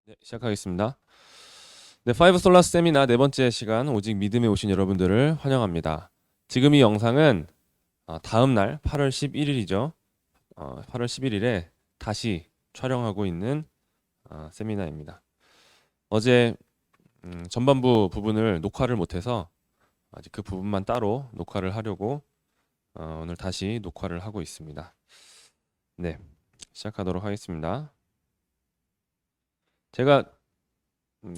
네, 시작하겠습니다. 네, 파이브 솔라스 세미나 네 번째 시간 오직 믿음에 오신 여러분들을 환영합니다. 지금 이 영상은 다음 날 8월 11일이죠. 8월 11일에 다시 촬영하고 있는 세미나입니다. 어제 전반부 부분을 녹화를 못해서 아직 그 부분만 따로 녹화를 하려고 오늘 다시 녹화를 하고 있습니다. 네, 시작하도록 하겠습니다. 제가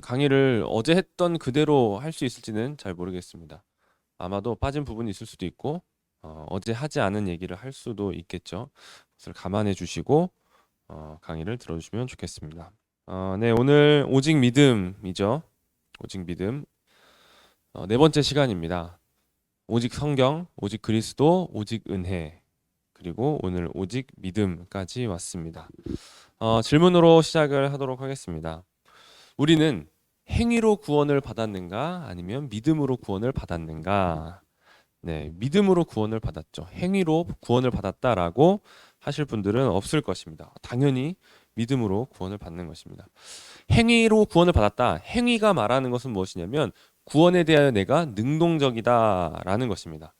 강의를 어제 했던 그대로 할 수 있을지는 잘 모르겠습니다. 아마도 빠진 부분이 있을 수도 있고 어제 하지 않은 얘기를 할 수도 있겠죠. 그것을 감안해 주시고 강의를 들어주시면 좋겠습니다. 네, 오늘 오직 믿음이죠. 오직 믿음 네 번째 시간입니다. 오직 성경, 오직 그리스도, 오직 은혜 그리고 오늘 오직 믿음까지 왔습니다. 질문으로 시작을 하도록 하겠습니다. 우리는 행위로 구원을 받았는가 아니면 믿음으로 구원을 받았는가? 네, 믿음으로 구원을 받았죠. 행위로 구원을 받았다라고 하실 분들은 없을 것입니다. 당연히 믿음으로 구원을 받는 것입니다. 행위로 구원을 받았다. 행위가 말하는 것은 무엇이냐면 구원에 대하여 내가 능동적이다라는 것입니다.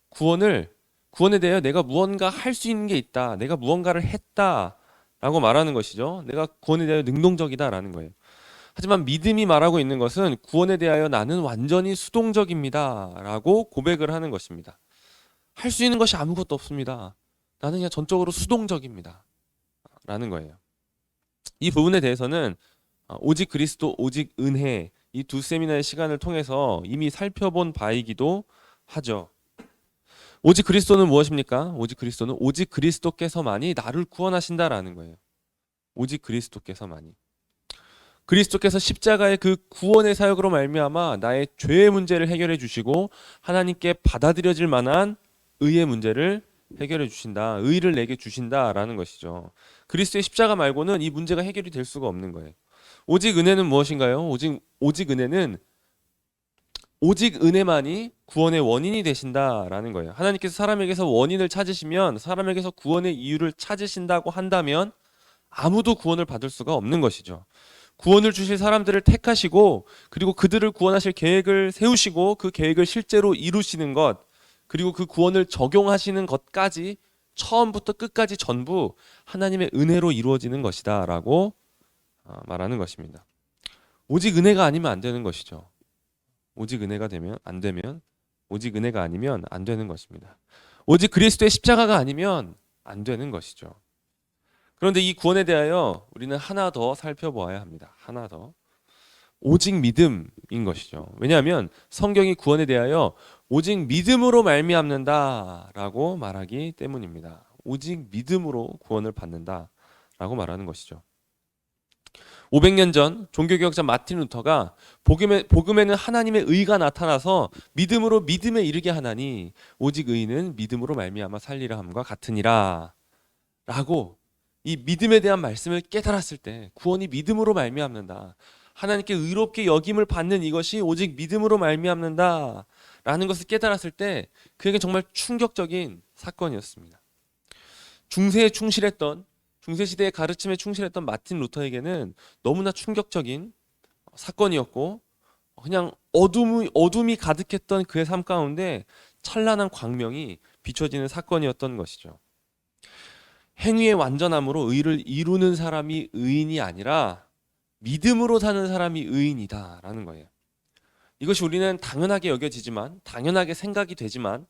구원에 대하여 내가 무언가 할 수 있는 게 있다. 내가 무언가를 했다라고 말하는 것이죠. 내가 구원에 대하여 능동적이다라는 거예요. 하지만 믿음이 말하고 있는 것은 구원에 대하여 나는 완전히 수동적입니다 라고 고백을 하는 것입니다. 할 수 있는 것이 아무것도 없습니다. 나는 그냥 전적으로 수동적입니다 라는 거예요. 이 부분에 대해서는 오직 그리스도, 오직 은혜 이 두 세미나의 시간을 통해서 이미 살펴본 바이기도 하죠. 오직 그리스도는 무엇입니까? 오직 그리스도는 오직 그리스도께서만이 나를 구원하신다라는 거예요. 오직 그리스도께서만이. 그리스도께서 십자가의 그 구원의 사역으로 말미암아 나의 죄의 문제를 해결해 주시고 하나님께 받아들여질 만한 의의 문제를 해결해 주신다. 의를 내게 주신다라는 것이죠. 그리스도의 십자가 말고는 이 문제가 해결이 될 수가 없는 거예요. 오직 은혜는 무엇인가요? 오직 은혜는 오직 은혜만이 구원의 원인이 되신다라는 거예요. 하나님께서 사람에게서 원인을 찾으시면 사람에게서 구원의 이유를 찾으신다고 한다면 아무도 구원을 받을 수가 없는 것이죠. 구원을 주실 사람들을 택하시고 그리고 그들을 구원하실 계획을 세우시고 그 계획을 실제로 이루시는 것 그리고 그 구원을 적용하시는 것까지 처음부터 끝까지 전부 하나님의 은혜로 이루어지는 것이다 라고 말하는 것입니다. 오직 은혜가 아니면 안 되는 것이죠. 오직 은혜가 되면 안 되면 오직 은혜가 아니면 안 되는 것입니다. 오직 그리스도의 십자가가 아니면 안 되는 것이죠. 그런데 이 구원에 대하여 우리는 하나 더 살펴보아야 합니다. 하나 더. 오직 믿음인 것이죠. 왜냐하면 성경이 구원에 대하여 오직 믿음으로 말미암는다라고 말하기 때문입니다. 오직 믿음으로 구원을 받는다라고 말하는 것이죠. 500년 전 종교개혁자 마틴 루터가 복음에는 하나님의 의가 나타나서 믿음으로 믿음에 이르게 하나니 오직 의는 믿음으로 말미암아 살리라 함과 같으니라 라고 이 믿음에 대한 말씀을 깨달았을 때 구원이 믿음으로 말미암는다. 하나님께 의롭게 여김을 받는 이것이 오직 믿음으로 말미암는다 라는 것을 깨달았을 때 그에게 정말 충격적인 사건이었습니다. 중세시대의 가르침에 충실했던 마틴 루터에게는 너무나 충격적인 사건이었고 그냥 어둠이 가득했던 그의 삶 가운데 찬란한 광명이 비춰지는 사건이었던 것이죠. 행위의 완전함으로 의를 이루는 사람이 의인이 아니라 믿음으로 사는 사람이 의인이다라는 거예요. 이것이 우리는 당연하게 여겨지지만 당연하게 생각이 되지만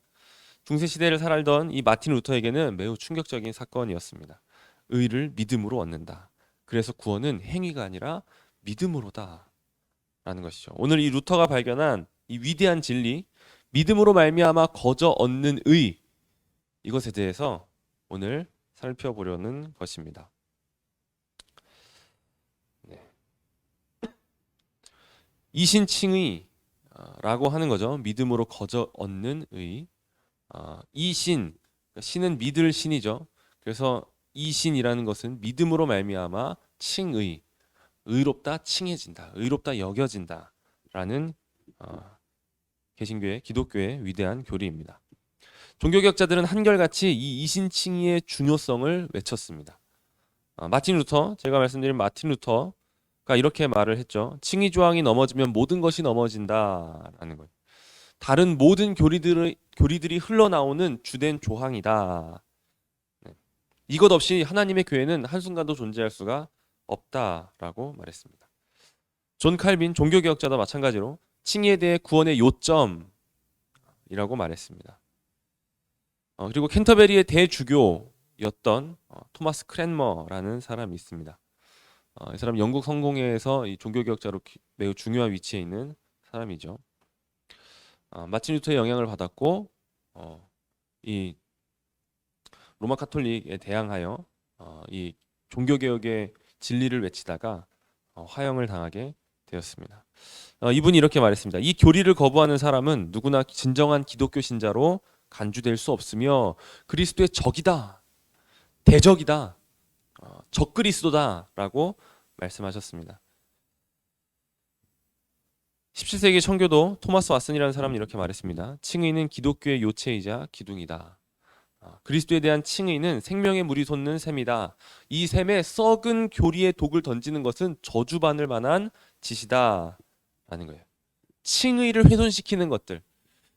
중세시대를 살던 이 마틴 루터에게는 매우 충격적인 사건이었습니다. 의를 믿음으로 얻는다. 그래서 구원은 행위가 아니라 믿음으로다 라는 것이죠. 오늘 이 루터가 발견한 이 위대한 진리 믿음으로 말미암아 거저 얻는 의 이것에 대해서 오늘 살펴보려는 것입니다. 네. 이신칭의라고 하는 거죠. 믿음으로 거저 얻는 의. 이 신은 믿을 신이죠. 그래서 이 신이라는 것은 믿음으로 말미암아 칭의, 의롭다 칭해진다, 의롭다 여겨진다라는 개신교의 기독교의 위대한 교리입니다. 종교개혁자들은 한결같이 이 이신칭의의 중요성을 외쳤습니다. 마틴 루터, 제가 말씀드린 마틴 루터 그러니까 이렇게 말을 했죠. 칭의 조항이 넘어지면 모든 것이 넘어진다라는 거예요. 다른 모든 교리들이 흘러나오는 주된 조항이다. 네. 이것 없이 하나님의 교회는 한순간도 존재할 수가 없다라고 말했습니다. 존 칼빈 종교개혁자도 마찬가지로 칭의에 대해 구원의 요점이라고 말했습니다. 그리고 캔터베리의 대주교였던 토마스 크랜머라는 사람이 있습니다. 이 사람 영국 성공회에서 이 종교개혁자로 매우 중요한 위치에 있는 사람이죠. 마틴 루터의 영향을 받았고 이 로마 카톨릭에 대항하여 이 종교개혁의 진리를 외치다가 화형을 당하게 되었습니다. 이분이 이렇게 말했습니다. 이 교리를 거부하는 사람은 누구나 진정한 기독교 신자로 간주될 수 없으며 그리스도의 적이다, 대적이다, 적그리스도다라고 말씀하셨습니다. 17세기 청교도 토마스 왓슨이라는 사람은 이렇게 말했습니다. 칭의는 기독교의 요체이자 기둥이다. 그리스도에 대한 칭의는 생명의 물이 솟는 셈이다. 이 셈에 썩은 교리의 독을 던지는 것은 저주받을 만한 짓이다 라는 거예요. 칭의를 훼손시키는 것들,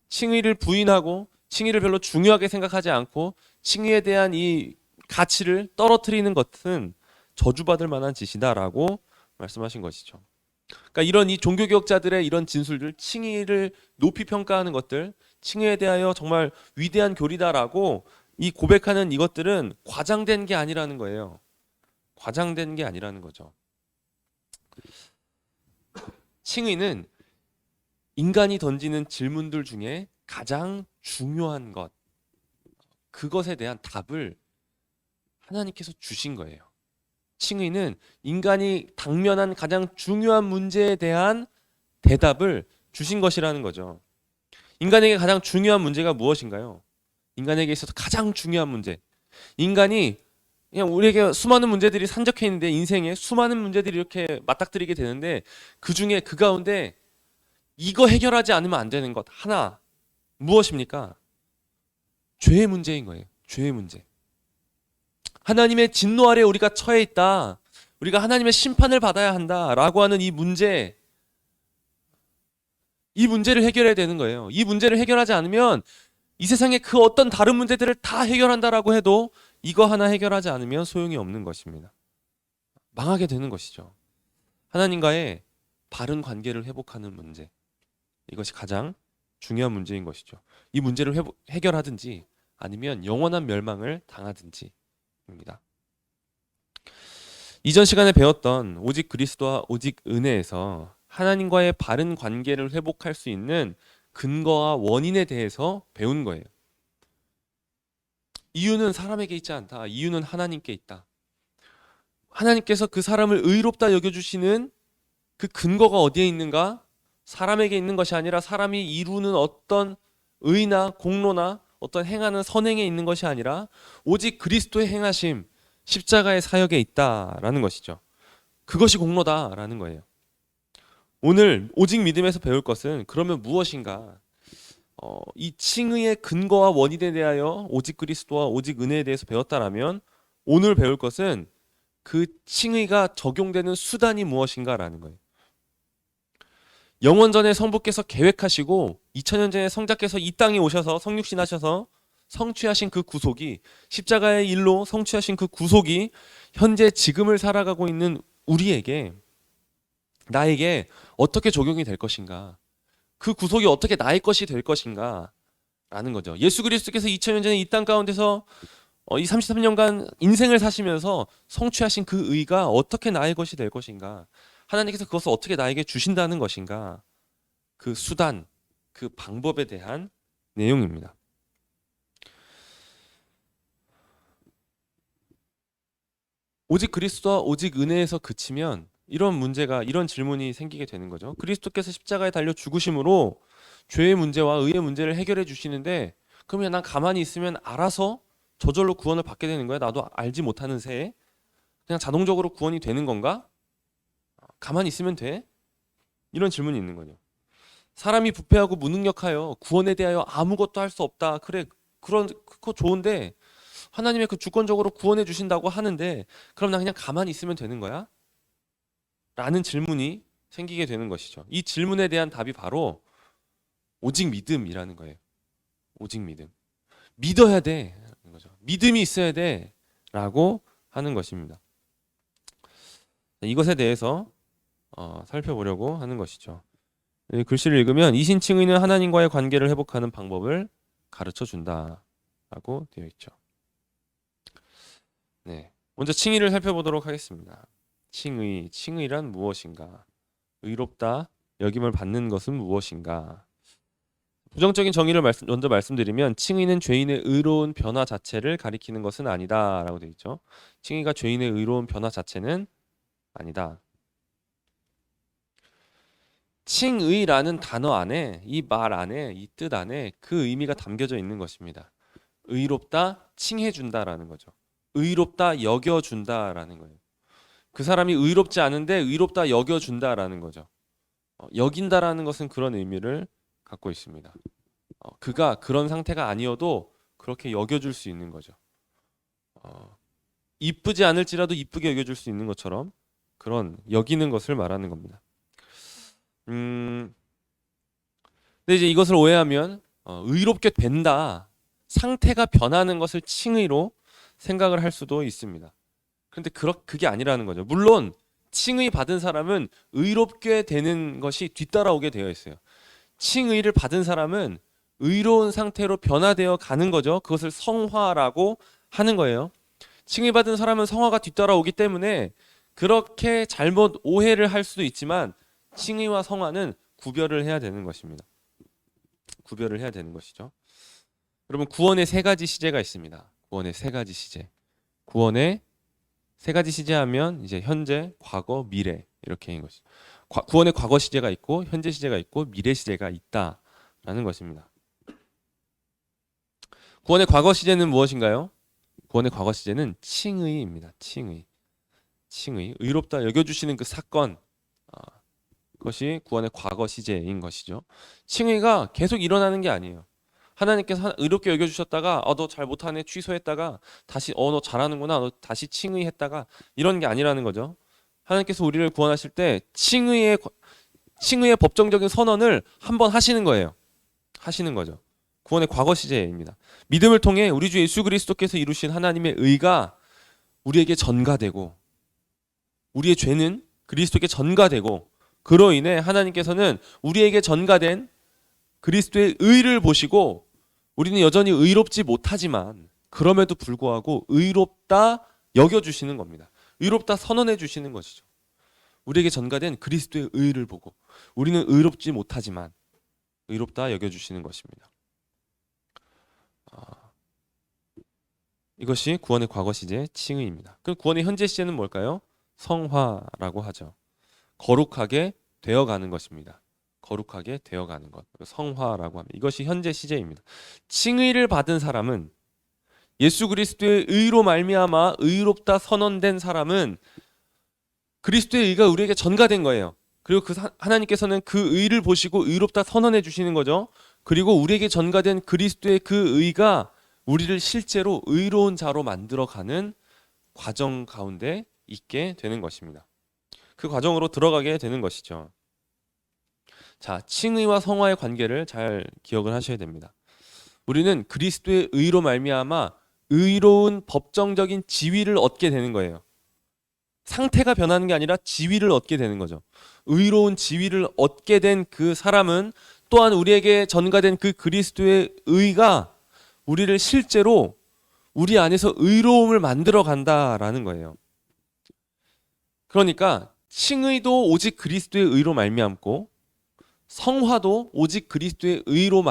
칭의를 부인하고 칭의를 별로 중요하게 생각하지 않고 칭의에 대한 이 가치를 떨어뜨리는 것은 저주받을 만한 짓이다라고 말씀하신 것이죠. 그러니까 이런 이 종교개혁자들의 이런 진술들, 칭의를 높이 평가하는 것들, 칭의에 대하여 정말 위대한 교리다라고 이 고백하는 이것들은 과장된 게 아니라는 거예요. 과장된 게 아니라는 거죠. 칭의는 인간이 던지는 질문들 중에 가장 중요한 것, 그것에 대한 답을 하나님께서 주신 거예요. 칭의는 인간이 당면한 가장 중요한 문제에 대한 대답을 주신 것이라는 거죠. 인간에게 가장 중요한 문제가 무엇인가요? 인간에게 있어서 가장 중요한 문제. 인간이 그냥 우리에게 수많은 문제들이 산적해 있는데 인생에 수많은 문제들이 이렇게 맞닥뜨리게 되는데 그 중에 그 가운데 이거 해결하지 않으면 안 되는 것 하나 무엇입니까? 죄의 문제인 거예요. 죄의 문제. 하나님의 진노 아래 우리가 처해 있다. 우리가 하나님의 심판을 받아야 한다라고 하는 이 문제, 이 문제를 해결해야 되는 거예요. 이 문제를 해결하지 않으면 이 세상에 그 어떤 다른 문제들을 다 해결한다라고 해도 이거 하나 해결하지 않으면 소용이 없는 것입니다. 망하게 되는 것이죠. 하나님과의 바른 관계를 회복하는 문제, 이것이 가장 중요한 문제인 것이죠. 이 문제를 해결하든지 아니면 영원한 멸망을 당하든지 입니다. 이전 시간에 배웠던 오직 그리스도와 오직 은혜에서 하나님과의 바른 관계를 회복할 수 있는 근거와 원인에 대해서 배운 거예요. 이유는 사람에게 있지 않다. 이유는 하나님께 있다. 하나님께서 그 사람을 의롭다 여겨주시는 그 근거가 어디에 있는가? 사람에게 있는 것이 아니라 사람이 이루는 어떤 의나 공로나 어떤 행하는 선행에 있는 것이 아니라 오직 그리스도의 행하심, 십자가의 사역에 있다라는 것이죠. 그것이 공로다라는 거예요. 오늘 오직 믿음에서 배울 것은 그러면 무엇인가? 이 칭의의 근거와 원인에 대하여 오직 그리스도와 오직 은혜에 대해서 배웠다라면 오늘 배울 것은 그 칭의가 적용되는 수단이 무엇인가라는 거예요. 영원전에 성부께서 계획하시고 2000년 전에 성자께서 이 땅에 오셔서 성육신하셔서 성취하신 그 구속이, 십자가의 일로 성취하신 그 구속이 현재 지금을 살아가고 있는 우리에게, 나에게 어떻게 적용이 될 것인가, 그 구속이 어떻게 나의 것이 될 것인가 라는 거죠. 예수 그리스도께서 2000년 전에 이 땅 가운데서 이 33년간 인생을 사시면서 성취하신 그 의가 어떻게 나의 것이 될 것인가, 하나님께서 그것을 어떻게 나에게 주신다는 것인가, 그 수단, 그 방법에 대한 내용입니다. 오직 그리스도와 오직 은혜에서 그치면 이런 문제가, 이런 질문이 생기게 되는 거죠. 그리스도께서 십자가에 달려 죽으심으로 죄의 문제와 의의 문제를 해결해 주시는데 그러면 난 가만히 있으면 알아서 저절로 구원을 받게 되는 거야? 나도 알지 못하는 새에 그냥 자동적으로 구원이 되는 건가? 가만히 있으면 돼? 이런 질문이 있는 거죠. 사람이 부패하고 무능력하여 구원에 대하여 아무것도 할 수 없다. 그래, 그거 좋은데 하나님의 그 주권적으로 구원해 주신다고 하는데 그럼 나 그냥 가만히 있으면 되는 거야? 라는 질문이 생기게 되는 것이죠. 이 질문에 대한 답이 바로 오직 믿음이라는 거예요. 오직 믿음. 믿어야 돼. 거죠. 믿음이 있어야 돼. 라고 하는 것입니다. 이것에 대해서 살펴보려고 하는 것이죠. 이 글씨를 읽으면 이신칭의는 하나님과의 관계를 회복하는 방법을 가르쳐 준다라고 되어 있죠. 네, 먼저 칭의를 살펴보도록 하겠습니다. 칭의란 무엇인가? 의롭다, 여김을 받는 것은 무엇인가? 부정적인 정의를 먼저 말씀드리면 칭의는 죄인의 의로운 변화 자체를 가리키는 것은 아니다라고 되어 있죠. 칭의가 죄인의 의로운 변화 자체는 아니다. 칭의라는 단어 안에, 이 말 안에, 이 뜻 안에 그 의미가 담겨져 있는 것입니다. 의롭다, 칭해준다라는 거죠. 의롭다, 여겨준다라는 거예요. 그 사람이 의롭지 않은데 의롭다 여겨준다라는 거죠. 여긴다라는 것은 그런 의미를 갖고 있습니다. 그가 그런 상태가 아니어도 그렇게 여겨줄 수 있는 거죠. 이쁘지 않을지라도 이쁘게 여겨줄 수 있는 것처럼 그런 여기는 것을 말하는 겁니다. 근데 이제 이것을 오해하면 의롭게 된다, 상태가 변하는 것을 칭의로 생각을 할 수도 있습니다. 그런데 그게 아니라는 거죠. 물론 칭의 받은 사람은 의롭게 되는 것이 뒤따라오게 되어 있어요. 칭의를 받은 사람은 의로운 상태로 변화되어 가는 거죠. 그것을 성화라고 하는 거예요. 칭의 받은 사람은 성화가 뒤따라오기 때문에 그렇게 잘못 오해를 할 수도 있지만 칭의와 성화는 구별을 해야 되는 것입니다. 구별을 해야 되는 것이죠. 여러분, 구원의 세 가지 시제가 있습니다. 구원의 세 가지 시제. 구원의 세 가지 시제하면 이제 현재, 과거, 미래 이렇게인 것이죠. 구원의 과거 시제가 있고 현재 시제가 있고 미래 시제가 있다라는 것입니다. 구원의 과거 시제는 무엇인가요? 구원의 과거 시제는 칭의입니다. 칭의. 의롭다 여겨주시는 그 사건, 그것이 구원의 과거 시제인 것이죠. 칭의가 계속 일어나는 게 아니에요. 하나님께서 의롭게 여겨주셨다가 너 잘 못하네 취소했다가 다시 너 잘하는구나 너 다시 칭의했다가 이런 게 아니라는 거죠. 하나님께서 우리를 구원하실 때 칭의의 법정적인 선언을 한번 하시는 거예요. 하시는 거죠. 구원의 과거 시제입니다. 믿음을 통해 우리 주 예수 그리스도께서 이루신 하나님의 의가 우리에게 전가되고 우리의 죄는 그리스도께 전가되고 그로 인해 하나님께서는 우리에게 전가된 그리스도의 의를 보시고 우리는 여전히 의롭지 못하지만 그럼에도 불구하고 의롭다 여겨주시는 겁니다. 의롭다 선언해 주시는 것이죠. 우리에게 전가된 그리스도의 의를 보고 우리는 의롭지 못하지만 의롭다 여겨주시는 것입니다. 이것이 구원의 과거 시제 칭의입니다. 그럼 구원의 현재 시제는 뭘까요? 성화라고 하죠. 거룩하게 되어가는 것입니다. 거룩하게 되어가는 것, 성화라고 합니다. 이것이 현재 시제입니다. 칭의를 받은 사람은 예수 그리스도의 의로 말미암아 의롭다 선언된 사람은 그리스도의 의가 우리에게 전가된 거예요. 그리고 하나님께서는 그 의를 보시고 의롭다 선언해 주시는 거죠. 그리고 우리에게 전가된 그리스도의 그 의가 우리를 실제로 의로운 자로 만들어가는 과정 가운데 있게 되는 것입니다. 그 과정으로 들어가게 되는 것이죠. 자, 칭의와 성화의 관계를 잘 기억을 하셔야 됩니다. 우리는 그리스도의 의로 말미암아 의로운 법정적인 지위를 얻게 되는 거예요. 상태가 변하는 게 아니라 지위를 얻게 되는 거죠. 의로운 지위를 얻게 된 그 사람은 또한 우리에게 전가된 그 그리스도의 의가 우리를 실제로 우리 안에서 의로움을 만들어 간다라는 거예요. 그러니까 칭의도 오직 그리스도의 의로 말미암고 성화도 오직 그리스도의 의로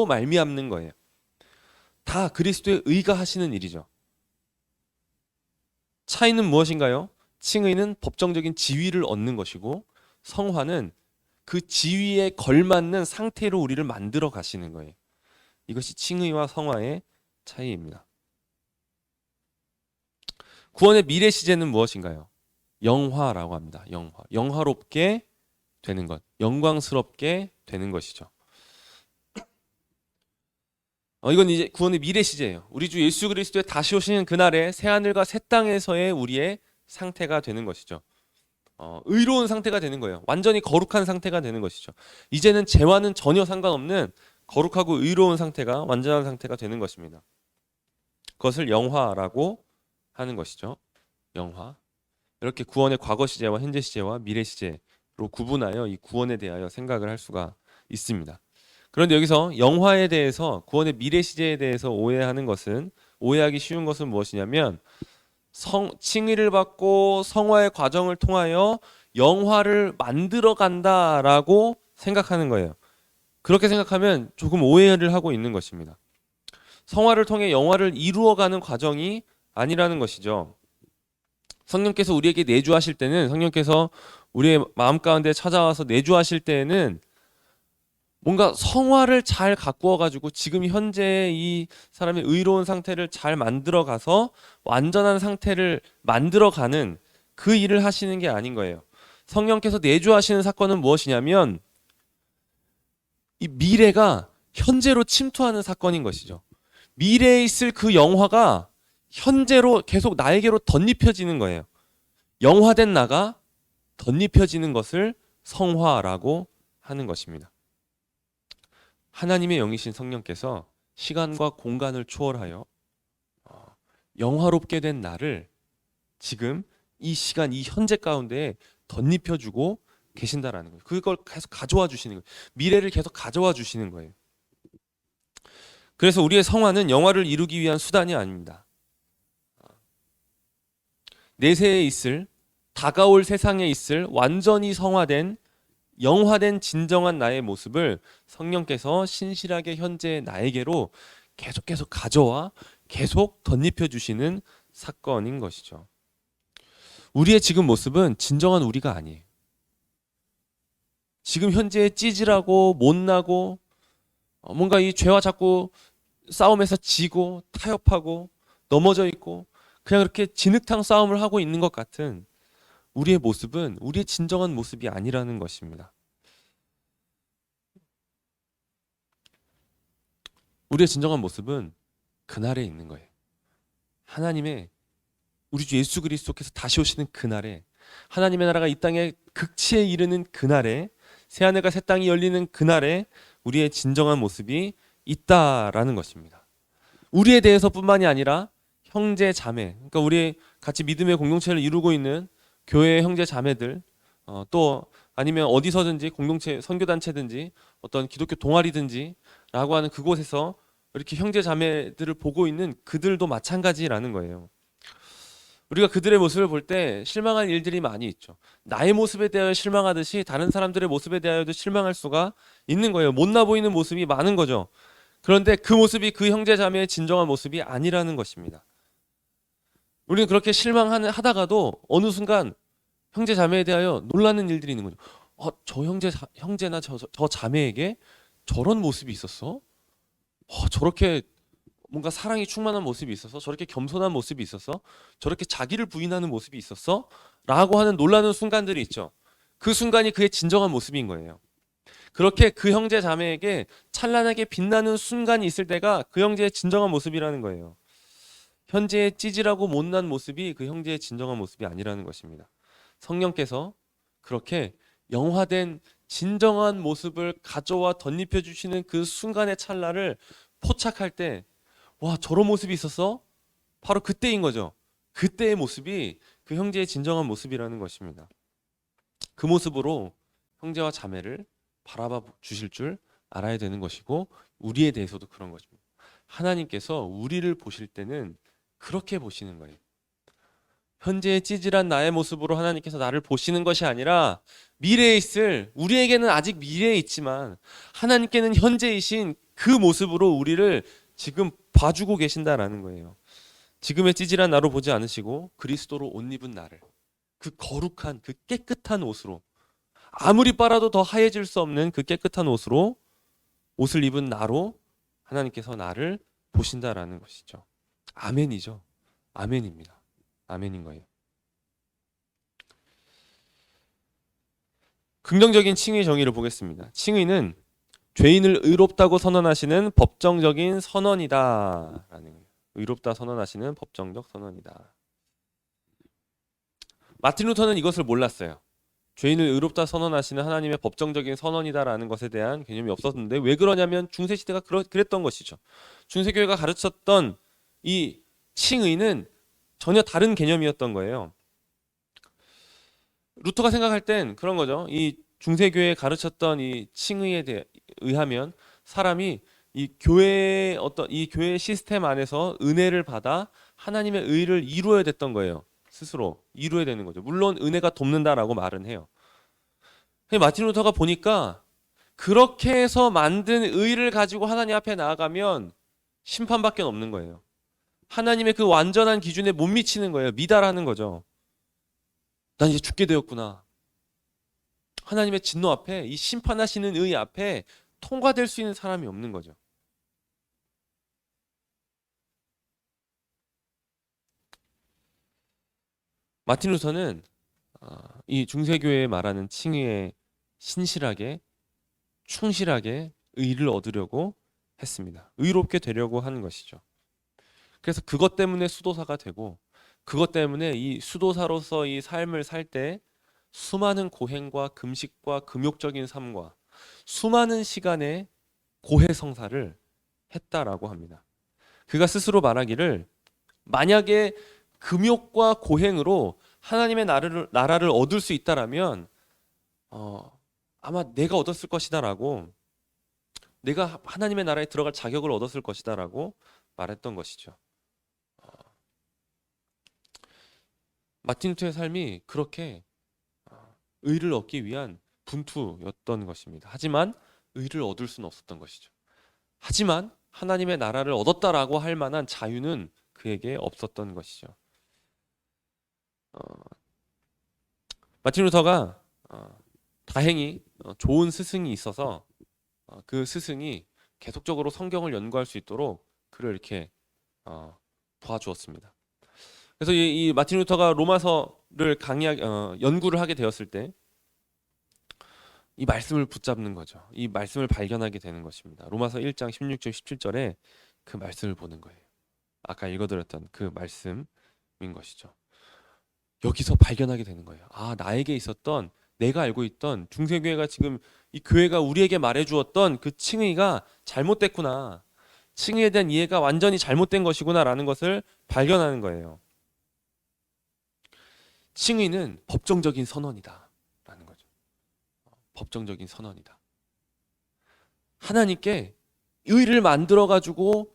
말미암는 거예요. 다 그리스도의 의가 하시는 일이죠. 차이는 무엇인가요? 칭의는 법정적인 지위를 얻는 것이고 성화는 그 지위에 걸맞는 상태로 우리를 만들어 가시는 거예요. 이것이 칭의와 성화의 차이입니다. 구원의 미래 시제는 무엇인가요? 영화라고 합니다. 영화롭게 되는 것, 영광스럽게 되는 것이죠. 이건 이제 구원의 미래 시제예요. 우리 주 예수 그리스도의 다시 오시는 그날에 새 하늘과 새 땅에서의 우리의 상태가 되는 것이죠. 의로운 상태가 되는 거예요. 완전히 거룩한 상태가 되는 것이죠. 이제는 죄와는 전혀 상관없는 거룩하고 의로운 상태가 완전한 상태가 되는 것입니다. 그것을 영화라고 하는 것이죠. 영화. 이렇게 구원의 과거 시제와 현재 시제와 미래 시제로 구분하여 이 구원에 대하여 생각을 할 수가 있습니다. 그런데 여기서 영화에 대해서 구원의 미래 시제에 대해서 오해하기 쉬운 것은 무엇이냐면 칭의를 받고 성화의 과정을 통하여 영화를 만들어 간다라고 생각하는 거예요. 그렇게 생각하면 조금 오해를 하고 있는 것입니다. 성화를 통해 영화를 이루어가는 과정이 아니라는 것이죠. 성령께서 우리에게 내주하실 때는, 성령께서 우리의 마음 가운데 찾아와서 내주하실 때에는 뭔가 성화를 잘 가꾸어 가지고 지금 현재 이 사람의 의로운 상태를 잘 만들어 가서 완전한 상태를 만들어 가는 그 일을 하시는 게 아닌 거예요. 성령께서 내주하시는 사건은 무엇이냐면 이 미래가 현재로 침투하는 사건인 것이죠. 미래에 있을 그 영화가 현재로 계속 나에게로 덧입혀지는 거예요. 영화된 나가 덧입혀지는 것을 성화라고 하는 것입니다. 하나님의 영이신 성령께서 시간과 공간을 초월하여 영화롭게 된 나를 지금 이 시간, 이 현재 가운데 덧입혀주고 계신다라는 거예요. 그걸 계속 가져와 주시는 거예요. 미래를 계속 가져와 주시는 거예요. 그래서 우리의 성화는 영화를 이루기 위한 수단이 아닙니다. 내세에 있을, 다가올 세상에 있을 완전히 성화된, 영화된 진정한 나의 모습을 성령께서 신실하게 현재 나에게로 계속 가져와 계속 덧입혀 주시는 사건인 것이죠. 우리의 지금 모습은 진정한 우리가 아니에요. 지금 현재 찌질하고 못나고 뭔가 이 죄와 자꾸 싸움에서 지고 타협하고 넘어져 있고 그냥 그렇게 진흙탕 싸움을 하고 있는 것 같은 우리의 모습은 우리의 진정한 모습이 아니라는 것입니다. 우리의 진정한 모습은 그날에 있는 거예요. 하나님의 우리 주 예수 그리스도께서 다시 오시는 그날에, 하나님의 나라가 이 땅에 극치에 이르는 그날에, 새하늘과 새 땅이 열리는 그날에 우리의 진정한 모습이 있다라는 것입니다. 우리에 대해서뿐만이 아니라 형제 자매, 그러니까 우리 같이 믿음의 공동체를 이루고 있는 교회의 형제 자매들, 또 아니면 어디서든지 공동체 선교단체든지 어떤 기독교 동아리든지 라고 하는 그곳에서 이렇게 형제 자매들을 보고 있는 그들도 마찬가지라는 거예요. 우리가 그들의 모습을 볼 때 실망할 일들이 많이 있죠. 나의 모습에 대하여 실망하듯이 다른 사람들의 모습에 대하여도 실망할 수가 있는 거예요. 못나 보이는 모습이 많은 거죠. 그런데 그 모습이 그 형제 자매의 진정한 모습이 아니라는 것입니다. 우리는 그렇게 실망하다가도 어느 순간 형제 자매에 대하여 놀라는 일들이 있는 거죠. 저 형제나 저 자매에게 저런 모습이 있었어? 저렇게 뭔가 사랑이 충만한 모습이 있었어? 저렇게 겸손한 모습이 있었어? 저렇게 자기를 부인하는 모습이 있었어? 라고 하는 놀라는 순간들이 있죠. 그 순간이 그의 진정한 모습인 거예요. 그렇게 그 형제 자매에게 찬란하게 빛나는 순간이 있을 때가 그 형제의 진정한 모습이라는 거예요. 현재의 찌질하고 못난 모습이 그 형제의 진정한 모습이 아니라는 것입니다. 성령께서 그렇게 영화된 진정한 모습을 가져와 덧입혀 주시는 그 순간의 찰나를 포착할 때, 와, 저런 모습이 있었어? 바로 그때인 거죠. 그때의 모습이 그 형제의 진정한 모습이라는 것입니다. 그 모습으로 형제와 자매를 바라봐 주실 줄 알아야 되는 것이고, 우리에 대해서도 그런 것입니다. 하나님께서 우리를 보실 때는 그렇게 보시는 거예요. 현재의 찌질한 나의 모습으로 하나님께서 나를 보시는 것이 아니라 미래에 있을, 우리에게는 아직 미래에 있지만 하나님께는 현재이신 그 모습으로 우리를 지금 봐주고 계신다라는 거예요. 지금의 찌질한 나로 보지 않으시고 그리스도로 옷 입은 나를, 그 거룩한, 그 깨끗한 옷으로, 아무리 빨아도 더 하얘질 수 없는 그 깨끗한 옷으로, 옷을 입은 나로 하나님께서 나를 보신다라는 것이죠. 아멘이죠. 아멘입니다. 아멘인 거예요. 긍정적인 칭의 정의를 보겠습니다. 칭의는 죄인을 의롭다고 선언하시는 법정적인 선언이다 라는 거예요. 의롭다 선언하시는 법정적 선언이다. 마틴 루터는 이것을 몰랐어요. 죄인을 의롭다 선언하시는 하나님의 법정적인 선언이다라는 것에 대한 개념이 없었는데 왜 그러냐면 중세 시대가 그랬던 것이죠. 중세교회가 가르쳤던 이 칭의는 전혀 다른 개념이었던 거예요. 루터가 생각할 땐 그런 거죠. 이 중세교회에 가르쳤던 이 칭의에 대해 의하면 사람이 이 교회의 어떤 이 교회 시스템 안에서 은혜를 받아 하나님의 의를 이루어야 됐던 거예요. 스스로 이루어야 되는 거죠. 물론 은혜가 돕는다라고 말은 해요. 근데 마틴 루터가 보니까 그렇게 해서 만든 의를 가지고 하나님 앞에 나아가면 심판밖에 없는 거예요. 하나님의 그 완전한 기준에 못 미치는 거예요. 미달하는 거죠. 난 이제 죽게 되었구나. 하나님의 진노 앞에, 이 심판하시는 의 앞에 통과될 수 있는 사람이 없는 거죠. 마틴 루터는 이 중세교회에 말하는 칭의에 신실하게 충실하게 의를 얻으려고 했습니다. 의롭게 되려고 하는 것이죠. 그래서 그것 때문에 수도사가 되고 그것 때문에 이 수도사로서 이 삶을 살 때 수많은 고행과 금식과 금욕적인 삶과 수많은 시간의 고해성사를 했다라고 합니다. 그가 스스로 말하기를 만약에 금욕과 고행으로 하나님의 나라를 얻을 수 있다라면 아마 내가 얻었을 것이다라고, 내가 하나님의 나라에 들어갈 자격을 얻었을 것이다라고 말했던 것이죠. 마틴 루터의 삶이 그렇게 의를 얻기 위한 분투였던 것입니다. 하지만 의를 얻을 수는 없었던 것이죠. 하지만 하나님의 나라를 얻었다라고 할 만한 자유는 그에게 없었던 것이죠. 마틴 루터가 다행히 좋은 스승이 있어서 그 스승이 계속적으로 성경을 연구할 수 있도록 그를 이렇게 도와주었습니다. 그래서 이 마틴 루터가 로마서를 연구를 하게 되었을 때 이 말씀을 붙잡는 거죠. 이 말씀을 발견하게 되는 것입니다. 로마서 1장 16절 17절에 그 말씀을 보는 거예요. 아까 읽어드렸던 그 말씀인 것이죠. 여기서 발견하게 되는 거예요. 아, 나에게 있었던, 내가 알고 있던 중세교회가 지금 이 교회가 우리에게 말해주었던 그 칭의가 잘못됐구나. 칭의에 대한 이해가 완전히 잘못된 것이구나라는 것을 발견하는 거예요. 칭의는 법정적인 선언이다 라는 거죠. 법정적인 선언이다. 하나님께 의를 만들어 가지고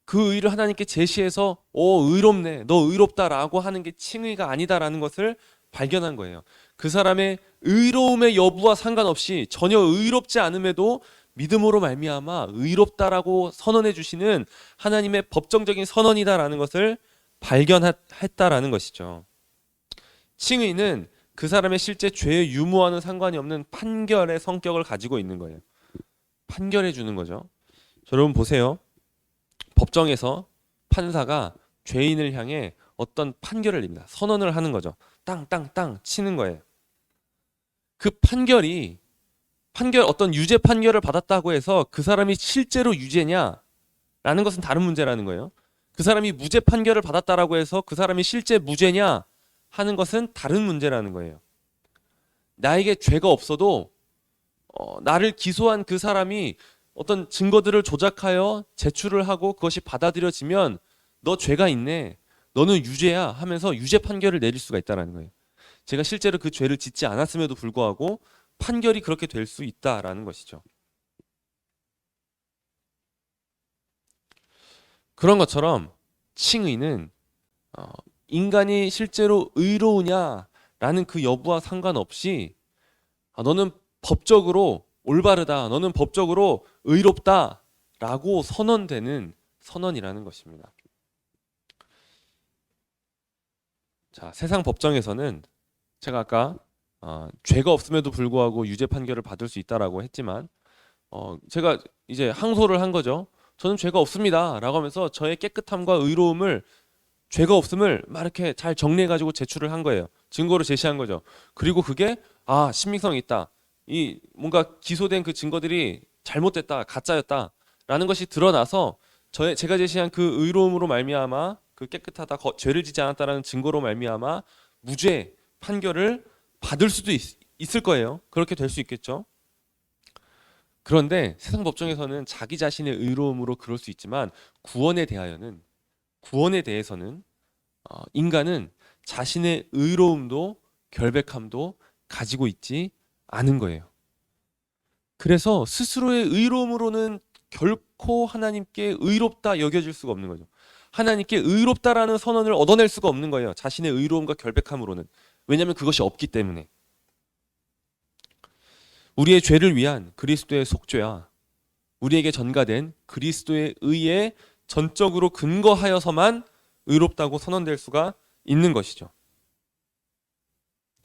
그 의를 하나님께 제시해서 의롭네, 너 의롭다라고 하는 게 칭의가 아니다라는 것을 발견한 거예요. 그 사람의 의로움의 여부와 상관없이 전혀 의롭지 않음에도 믿음으로 말미암아 의롭다라고 선언해 주시는 하나님의 법정적인 선언이다라는 것을 발견했다라는 것이죠. 칭의는 그 사람의 실제 죄의 유무와는 상관이 없는 판결의 성격을 가지고 있는 거예요. 판결해 주는 거죠. 여러분 보세요. 법정에서 판사가 죄인을 향해 어떤 판결을 냅니다. 선언을 하는 거죠. 땅땅땅 치는 거예요. 그 어떤 유죄 판결을 받았다고 해서 그 사람이 실제로 유죄냐라는 것은 다른 문제라는 거예요. 그 사람이 무죄 판결을 받았다라고 해서 그 사람이 실제 무죄냐 하는 것은 다른 문제라는 거예요. 나에게 죄가 없어도 나를 기소한 그 사람이 어떤 증거들을 조작하여 제출을 하고 그것이 받아들여지면 너 죄가 있네, 너는 유죄야 하면서 유죄 판결을 내릴 수가 있다는 거예요. 제가 실제로 그 죄를 짓지 않았음에도 불구하고 판결이 그렇게 될 수 있다라는 것이죠. 그런 것처럼 칭의는 인간이 실제로 의로우냐라는 그 여부와 상관없이 너는 법적으로 올바르다, 너는 법적으로 의롭다라고 선언되는 선언이라는 것입니다. 자, 세상 법정에서는 제가 아까 죄가 없음에도 불구하고 유죄 판결을 받을 수 있다라고 했지만 제가 이제 항소를 한 거죠. 저는 죄가 없습니다라고 하면서 저의 깨끗함과 의로움을, 죄가 없음을 막 이렇게 잘 정리해가지고 제출을 한 거예요. 증거로 제시한 거죠. 그리고 그게 신빙성이 있다, 이 뭔가 기소된 그 증거들이 잘못됐다, 가짜였다라는 것이 드러나서 제가 제시한 그 의로움으로 말미암아, 그 깨끗하다, 죄를 짓지 않았다라는 증거로 말미암아 무죄 판결을 받을 수도 있을 거예요. 그렇게 될 수 있겠죠. 그런데 세상 법정에서는 자기 자신의 의로움으로 그럴 수 있지만 구원에 대해서는 인간은 자신의 의로움도 결백함도 가지고 있지 않은 거예요. 그래서 스스로의 의로움으로는 결코 하나님께 의롭다 여겨질 수가 없는 거죠. 하나님께 의롭다라는 선언을 얻어낼 수가 없는 거예요. 자신의 의로움과 결백함으로는. 왜냐하면 그것이 없기 때문에. 우리의 죄를 위한 그리스도의 속죄와 우리에게 전가된 그리스도의 의에 전적으로 근거하여서만 의롭다고 선언될 수가 있는 것이죠.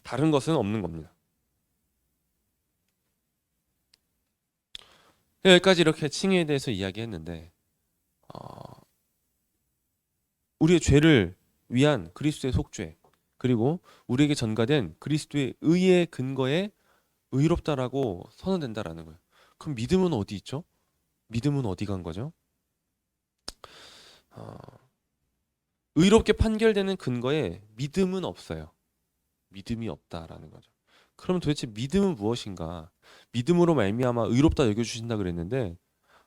다른 것은 없는 겁니다. 여기까지 이렇게 칭의에 대해서 이야기했는데 우리의 죄를 위한 그리스도의 속죄 그리고 우리에게 전가된 그리스도의 의의 근거에 의롭다라고 선언된다라는 거예요. 그럼 믿음은 어디 있죠? 믿음은 어디 간 거죠? 의롭게 판결되는 근거에 믿음은 없어요. 믿음이 없다라는 거죠. 그럼 도대체 믿음은 무엇인가? 믿음으로 말미암아 의롭다 여겨주신다 그랬는데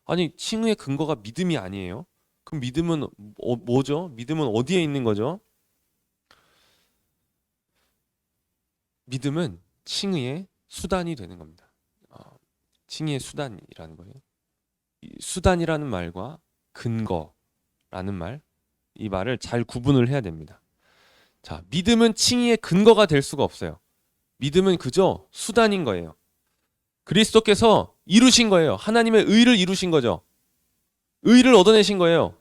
아니 칭의의 근거가 믿음이 아니에요? 그럼 믿음은 뭐죠? 믿음은 어디에 있는 거죠? 믿음은 칭의의 수단이 되는 겁니다. 칭의의 수단이라는 거예요. 수단이라는 말과 근거라는 말, 이 말을 잘 구분을 해야 됩니다. 자, 믿음은 칭의의 근거가 될 수가 없어요. 믿음은 그저 수단인 거예요. 그리스도께서 이루신 거예요. 하나님의 의를 이루신 거죠. 의를 얻어내신 거예요.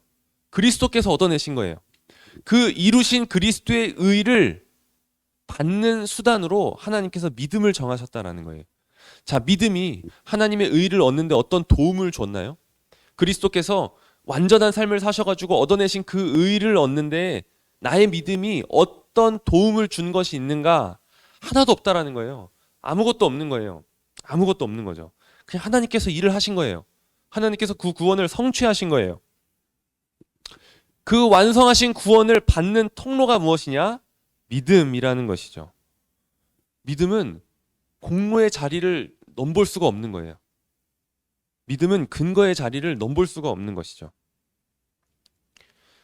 그리스도께서 얻어내신 거예요. 그 이루신 그리스도의 의를 받는 수단으로 하나님께서 믿음을 정하셨다라는 거예요. 자, 믿음이 하나님의 의를 얻는데 어떤 도움을 줬나요? 그리스도께서 완전한 삶을 사셔가지고 얻어내신 그 의를 얻는데 나의 믿음이 어떤 도움을 준 것이 있는가? 하나도 없다라는 거예요. 아무것도 없는 거예요. 아무것도 없는 거죠. 그냥 하나님께서 일을 하신 거예요. 하나님께서 그 구원을 성취하신 거예요. 그 완성하신 구원을 받는 통로가 무엇이냐? 믿음이라는 것이죠. 믿음은 공로의 자리를 넘볼 수가 없는 거예요. 믿음은 근거의 자리를 넘볼 수가 없는 것이죠.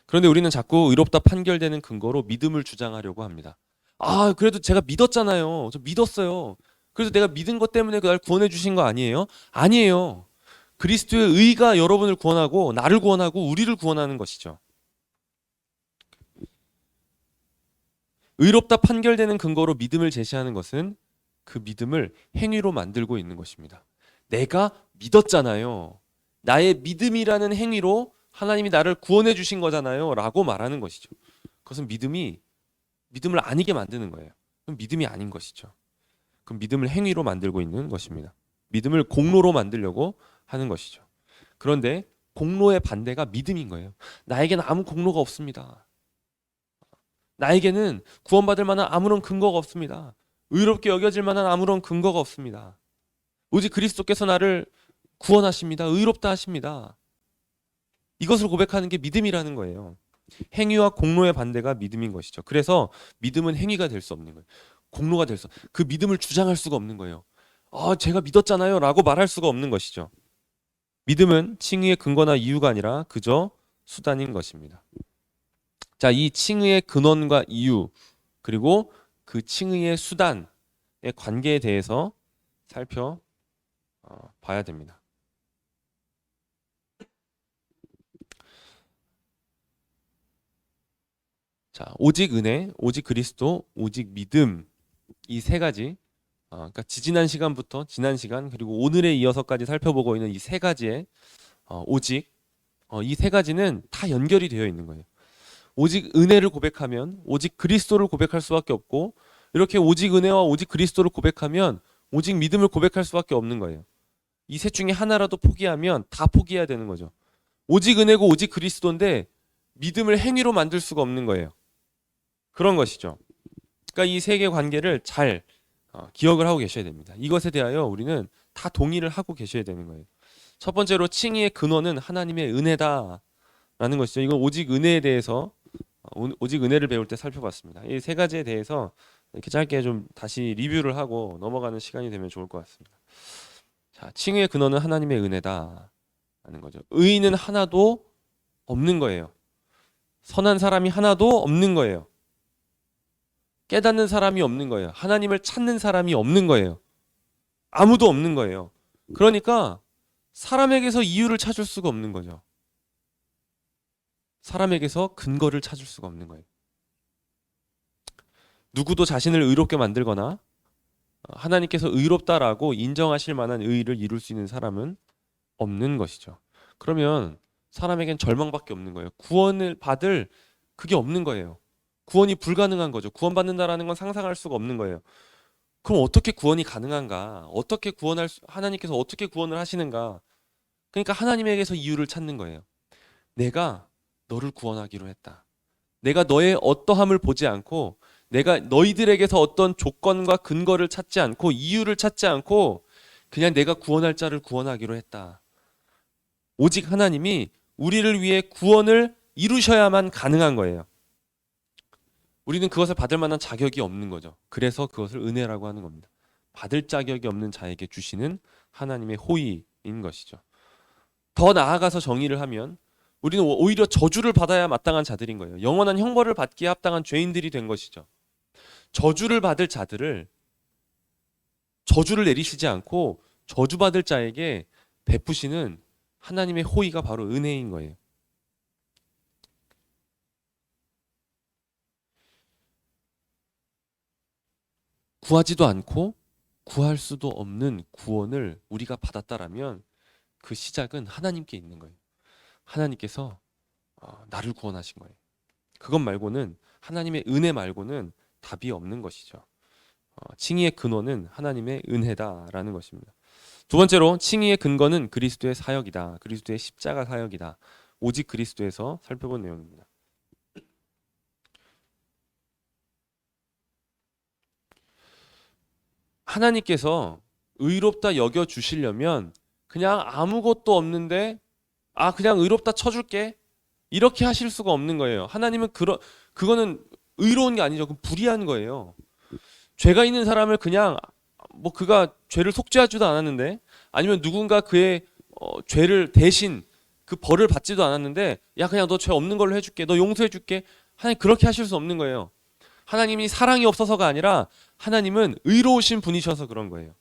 그런데 우리는 자꾸 의롭다 판결되는 근거로 믿음을 주장하려고 합니다. 아, 그래도 제가 믿었잖아요. 저 믿었어요. 그래서 내가 믿은 것 때문에 날 구원해 주신 거 아니에요? 아니에요. 그리스도의 의가 여러분을 구원하고 나를 구원하고 우리를 구원하는 것이죠. 의롭다 판결되는 근거로 믿음을 제시하는 것은 그 믿음을 행위로 만들고 있는 것입니다. 내가 믿었잖아요. 나의 믿음이라는 행위로 하나님이 나를 구원해 주신 거잖아요. 라고 말하는 것이죠. 그것은 믿음을 아니게 만드는 거예요. 그럼 믿음이 아닌 것이죠. 그럼 믿음을 행위로 만들고 있는 것입니다. 믿음을 공로로 만들려고 하는 것이죠. 그런데 공로의 반대가 믿음인 거예요. 나에게는 아무 공로가 없습니다. 나에게는 구원받을 만한 아무런 근거가 없습니다. 의롭게 여겨질 만한 아무런 근거가 없습니다. 오직 그리스도께서 나를 구원하십니다. 의롭다 하십니다. 이것을 고백하는 게 믿음이라는 거예요. 행위와 공로의 반대가 믿음인 것이죠. 그래서 믿음은 행위가 될 수 없는 거예요. 공로가 될 수, 그 믿음을 주장할 수가 없는 거예요. 제가 믿었잖아요 라고 말할 수가 없는 것이죠. 믿음은 칭의의 근거나 이유가 아니라 그저 수단인 것입니다. 자, 이 칭의의 근원과 이유 그리고 그 칭의의 수단의 관계에 대해서 살펴봐야 됩니다. 자, 오직 은혜, 오직 그리스도, 오직 믿음 이 세 가지 그러니까 지난 시간 그리고 오늘에 이어서까지 살펴보고 있는 이 세 가지의 오직 이 세 가지는 다 연결이 되어 있는 거예요. 오직 은혜를 고백하면 오직 그리스도를 고백할 수밖에 없고 이렇게 오직 은혜와 오직 그리스도를 고백하면 오직 믿음을 고백할 수밖에 없는 거예요. 이 셋 중에 하나라도 포기하면 다 포기해야 되는 거죠. 오직 은혜고 오직 그리스도인데 믿음을 행위로 만들 수가 없는 거예요. 그런 것이죠. 그러니까 이 세 개의 관계를 잘 기억을 하고 계셔야 됩니다. 이것에 대하여 우리는 다 동의를 하고 계셔야 되는 거예요. 첫 번째로 칭의의 근원은 하나님의 은혜다라는 것이죠. 이건 오직 은혜에 대해서 오직 은혜를 배울 때 살펴봤습니다. 이 세 가지에 대해서 이렇게 짧게 좀 다시 리뷰를 하고 넘어가는 시간이 되면 좋을 것 같습니다. 자, 칭의의 근원은 하나님의 은혜다 라는 거죠. 의인은 하나도 없는 거예요. 선한 사람이 하나도 없는 거예요. 깨닫는 사람이 없는 거예요. 하나님을 찾는 사람이 없는 거예요. 아무도 없는 거예요. 그러니까 사람에게서 이유를 찾을 수가 없는 거죠. 사람에게서 근거를 찾을 수가 없는 거예요. 누구도 자신을 의롭게 만들거나 하나님께서 의롭다라고 인정하실 만한 의의를 이룰 수 있는 사람은 없는 것이죠. 그러면 사람에겐 절망밖에 없는 거예요. 구원을 받을 그게 없는 거예요. 구원이 불가능한 거죠. 구원받는다라는 건 상상할 수가 없는 거예요. 그럼 어떻게 구원이 가능한가? 하나님께서 어떻게 구원을 하시는가? 그러니까 하나님에게서 이유를 찾는 거예요. 내가 너를 구원하기로 했다. 내가 너의 어떠함을 보지 않고 내가 너희들에게서 어떤 조건과 근거를 찾지 않고 이유를 찾지 않고 그냥 내가 구원할 자를 구원하기로 했다. 오직 하나님이 우리를 위해 구원을 이루셔야만 가능한 거예요. 우리는 그것을 받을 만한 자격이 없는 거죠. 그래서 그것을 은혜라고 하는 겁니다. 받을 자격이 없는 자에게 주시는 하나님의 호의인 것이죠. 더 나아가서 정의를 하면 우리는 오히려 저주를 받아야 마땅한 자들인 거예요. 영원한 형벌을 받기에 합당한 죄인들이 된 것이죠. 저주를 받을 자들을 저주를 내리시지 않고 저주받을 자에게 베푸시는 하나님의 호의가 바로 은혜인 거예요. 구하지도 않고 구할 수도 없는 구원을 우리가 받았다라면 그 시작은 하나님께 있는 거예요. 하나님께서 나를 구원하신 거예요. 그것 말고는 하나님의 은혜 말고는 답이 없는 것이죠. 칭의의 근원은 하나님의 은혜다라는 것입니다. 두 번째로 칭의의 근거는 그리스도의 사역이다. 그리스도의 십자가 사역이다. 오직 그리스도에서 살펴본 내용입니다. 하나님께서 의롭다 여겨 주시려면 그냥 아무것도 없는데 그냥 의롭다 쳐줄게 이렇게 하실 수가 없는 거예요. 하나님은 그거는 의로운 게 아니죠. 그건 불의한 거예요. 죄가 있는 사람을 그냥 그가 죄를 속죄하지도 않았는데 아니면 누군가 그의 죄를 대신 그 벌을 받지도 않았는데 야 그냥 너 죄 없는 걸로 해줄게. 너 용서해줄게. 하나님 그렇게 하실 수 없는 거예요. 하나님이 사랑이 없어서가 아니라 하나님은 의로우신 분이셔서 그런 거예요.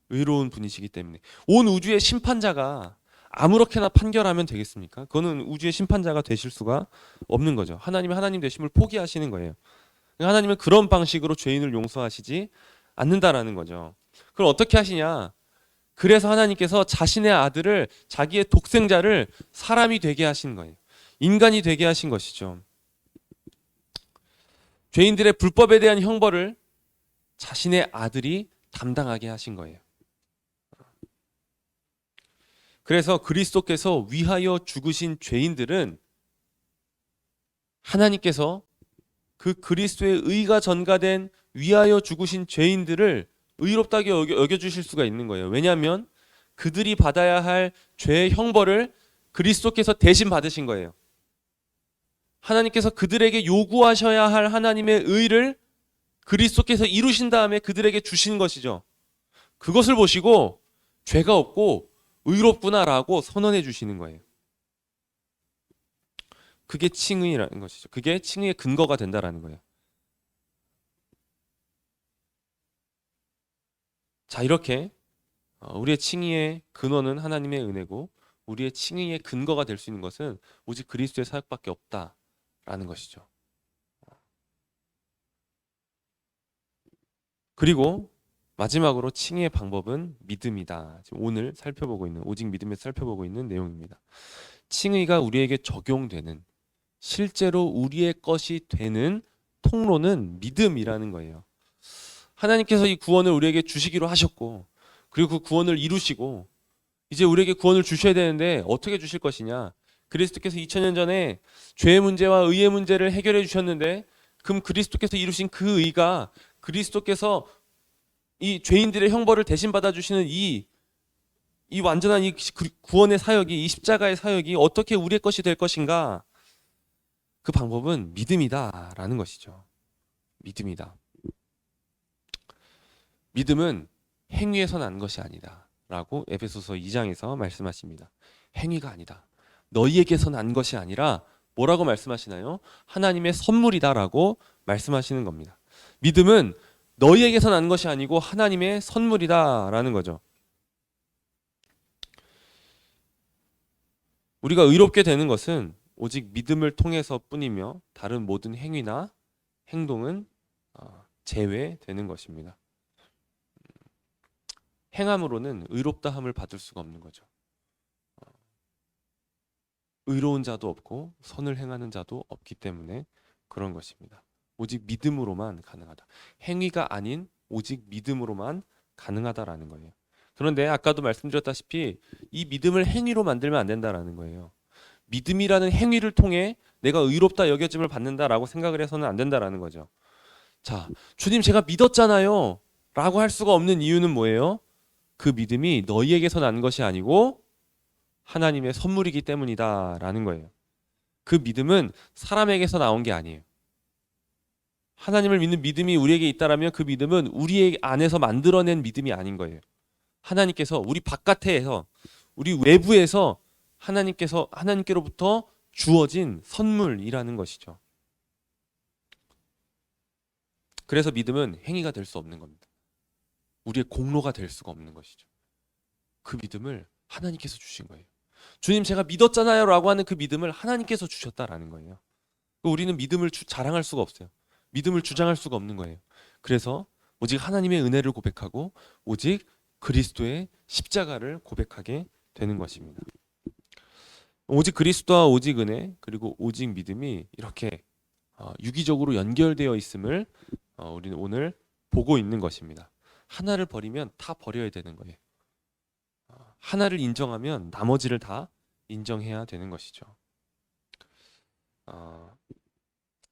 의로운 분이시기 때문에. 온 우주의 심판자가 아무렇게나 판결하면 되겠습니까? 그거는 우주의 심판자가 되실 수가 없는 거죠. 하나님이 하나님 되심을 포기하시는 거예요. 하나님은 그런 방식으로 죄인을 용서하시지 않는다라는 거죠. 그럼 어떻게 하시냐? 그래서 하나님께서 자신의 아들을 자기의 독생자를 사람이 되게 하신 거예요. 인간이 되게 하신 것이죠. 죄인들의 불법에 대한 형벌을 자신의 아들이 담당하게 하신 거예요. 그래서 그리스도께서 위하여 죽으신 죄인들은 하나님께서 그 그리스도의 의가 전가된 위하여 죽으신 죄인들을 의롭다게 여겨주실 수가 있는 거예요. 왜냐하면 그들이 받아야 할 죄의 형벌을 그리스도께서 대신 받으신 거예요. 하나님께서 그들에게 요구하셔야 할 하나님의 의를 그리스도께서 이루신 다음에 그들에게 주신 것이죠. 그것을 보시고 죄가 없고 의롭구나라고 선언해 주시는 거예요. 그게 칭의라는 것이죠. 그게 칭의의 근거가 된다라는 거예요. 자, 이렇게 우리의 칭의의 근원은 하나님의 은혜고 우리의 칭의의 근거가 될 수 있는 것은 오직 그리스도의 사역밖에 없다라는 것이죠. 그리고 마지막으로 칭의의 방법은 믿음이다. 지금 오늘 살펴보고 있는 오직 믿음에서 살펴보고 있는 내용입니다. 칭의가 우리에게 적용되는 실제로 우리의 것이 되는 통로는 믿음이라는 거예요. 하나님께서 이 구원을 우리에게 주시기로 하셨고 그리고 그 구원을 이루시고 이제 우리에게 구원을 주셔야 되는데 어떻게 주실 것이냐? 그리스도께서 2000년 전에 죄의 문제와 의의 문제를 해결해 주셨는데 그럼 그리스도께서 이루신 그 의가 그리스도께서 이 죄인들의 형벌을 대신 받아주시는 이 완전한 이 구원의 사역이 이 십자가의 사역이 어떻게 우리의 것이 될 것인가? 그 방법은 믿음이다라는 것이죠. 믿음이다. 믿음은 행위에서 난 것이 아니다 라고 에베소서 2장에서 말씀하십니다. 행위가 아니다. 너희에게서 난 것이 아니라 뭐라고 말씀하시나요? 하나님의 선물이다 라고 말씀하시는 겁니다. 믿음은 너희에게서 난 것이 아니고 하나님의 선물이다 라는 거죠. 우리가 의롭게 되는 것은 오직 믿음을 통해서 뿐이며 다른 모든 행위나 행동은 제외되는 것입니다. 행함으로는 의롭다함을 받을 수가 없는 거죠. 의로운 자도 없고 선을 행하는 자도 없기 때문에 그런 것입니다. 오직 믿음으로만 가능하다. 행위가 아닌 오직 믿음으로만 가능하다라는 거예요. 그런데 아까도 말씀드렸다시피 이 믿음을 행위로 만들면 안 된다라는 거예요. 믿음이라는 행위를 통해 내가 의롭다 여겨짐을 받는다라고 생각을 해서는 안 된다라는 거죠. 자, 주님 제가 믿었잖아요 라고 할 수가 없는 이유는 뭐예요? 그 믿음이 너희에게서 난 것이 아니고 하나님의 선물이기 때문이다 라는 거예요. 그 믿음은 사람에게서 나온 게 아니에요. 하나님을 믿는 믿음이 우리에게 있다라면 그 믿음은 우리 안에서 만들어낸 믿음이 아닌 거예요. 하나님께서 우리 바깥에서 우리 외부에서 하나님께로부터 주어진 선물이라는 것이죠. 그래서 믿음은 행위가 될 수 없는 겁니다. 우리의 공로가 될 수가 없는 것이죠. 그 믿음을 하나님께서 주신 거예요. 주님 제가 믿었잖아요 라고 하는 그 믿음을 하나님께서 주셨다라는 거예요. 우리는 믿음을 자랑할 수가 없어요. 믿음을 주장할 수가 없는 거예요. 그래서 오직 하나님의 은혜를 고백하고 오직 그리스도의 십자가를 고백하게 되는 것입니다. 오직 그리스도와 오직 은혜 그리고 오직 믿음이 이렇게 유기적으로 연결되어 있음을 우리는 오늘 보고 있는 것입니다. 하나를 버리면 다 버려야 되는 거예요. 하나를 인정하면 나머지를 다 인정해야 되는 것이죠.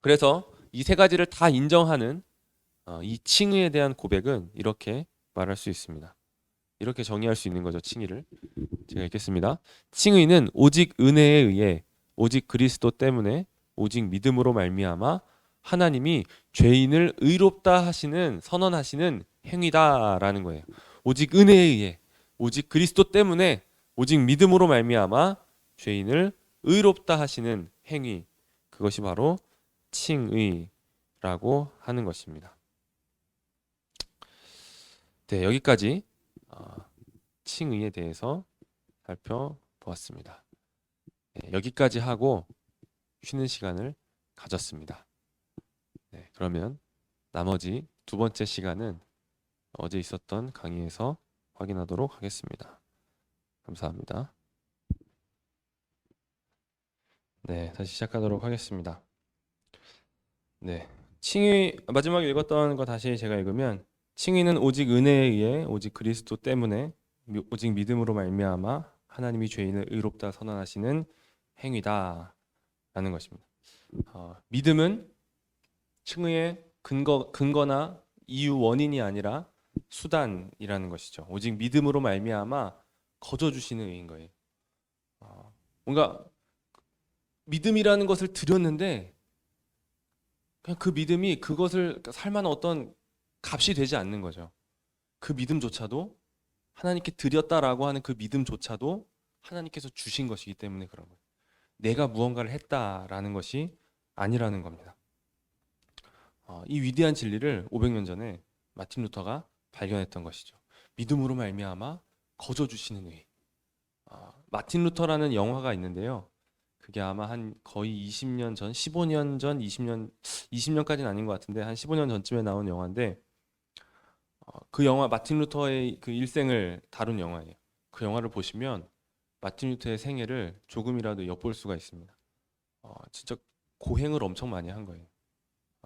그래서 이 세 가지를 다 인정하는 이 칭의에 대한 고백은 이렇게 말할 수 있습니다. 이렇게 정의할 수 있는 거죠. 칭의를 제가 읽겠습니다. 칭의는 오직 은혜에 의해 오직 그리스도 때문에 오직 믿음으로 말미암아 하나님이 죄인을 의롭다 하시는 선언하시는 행위다라는 거예요. 오직 은혜에 의해 오직 그리스도 때문에 오직 믿음으로 말미암아 죄인을 의롭다 하시는 행위, 그것이 바로 칭의라고 하는 것입니다. 네, 여기까지 칭의에 대해서 살펴보았습니다. 네, 여기까지 하고 쉬는 시간을 가졌습니다. 네, 그러면 나머지 두 번째 시간은 어제 있었던 강의에서 확인하도록 하겠습니다. 감사합니다. 네, 다시 시작하도록 하겠습니다. 네, 칭의 마지막에 읽었던 거 다시 제가 읽으면 칭의는 오직 은혜에 의해 오직 그리스도 때문에 오직 믿음으로 말미암아 하나님이 죄인을 의롭다 선언하시는 행위다 라는 것입니다. 믿음은 칭의의 근거나 이유 원인이 아니라 수단이라는 것이죠. 오직 믿음으로 말미암아 거저 주시는 의인 거예요. 뭔가 믿음이라는 것을 드렸는데 그냥 그 믿음이 그것을 살만한 어떤 값이 되지 않는 거죠. 그 믿음조차도 하나님께 드렸다라고 하는 그 믿음조차도 하나님께서 주신 것이기 때문에 그런 거예요. 내가 무언가를 했다라는 것이 아니라는 겁니다. 이 위대한 진리를 500년 전에 마틴 루터가 발견했던 것이죠. 믿음으로 말미암아 거저 주시는 의. 마틴 루터라는 영화가 있는데요. 그게 아마 한 거의 20년 전, 15년 전, 20년까지는 아닌 것 같은데 한 15년 전쯤에 나온 영화인데 그 영화 마틴 루터의 그 일생을 다룬 영화예요. 그 영화를 보시면 마틴 루터의 생애를 조금이라도 엿볼 수가 있습니다. 진짜 고행을 엄청 많이 한 거예요.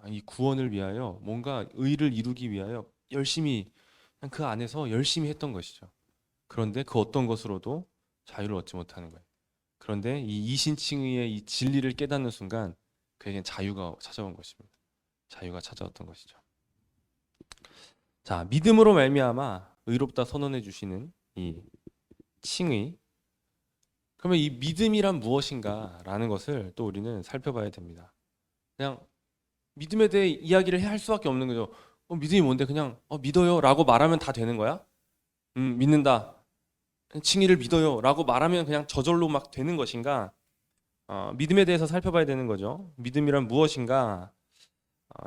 이 구원을 위하여 뭔가 의를 이루기 위하여 열심히 그 안에서 열심히 했던 것이죠. 그런데 그 어떤 것으로도 자유를 얻지 못하는 거예요. 그런데 이 이신칭의의 이 진리를 깨닫는 순간 그에겐 자유가 찾아온 것입니다. 자유가 찾아왔던 것이죠. 자, 믿음으로 말미암아 의롭다 선언해 주시는 이 칭의. 그러면 이 믿음이란 무엇인가라는 것을 또 우리는 살펴봐야 됩니다. 그냥 믿음에 대해 이야기를 할 수밖에 없는 거죠. 믿음이 뭔데? 그냥 믿어요라고 말하면 다 되는 거야? 믿는다. 칭의를 믿어요라고 말하면 그냥 저절로 막 되는 것인가? 믿음에 대해서 살펴봐야 되는 거죠. 믿음이란 무엇인가?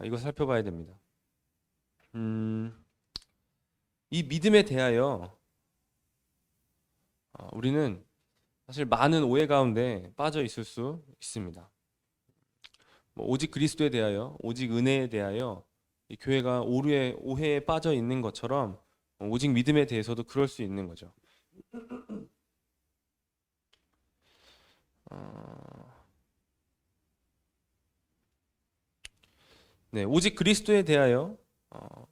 이거 살펴봐야 됩니다. 음, 이 믿음에 대하여 우리는 사실 많은 오해 가운데 빠져 있을 수 있습니다. 오직 그리스도에 대하여, 오직 은혜에 대하여 이 교회가 오해에 빠져 있는 것처럼 오직 믿음에 대해서도 그럴 수 있는 거죠. 네, 오직 그리스도에 대하여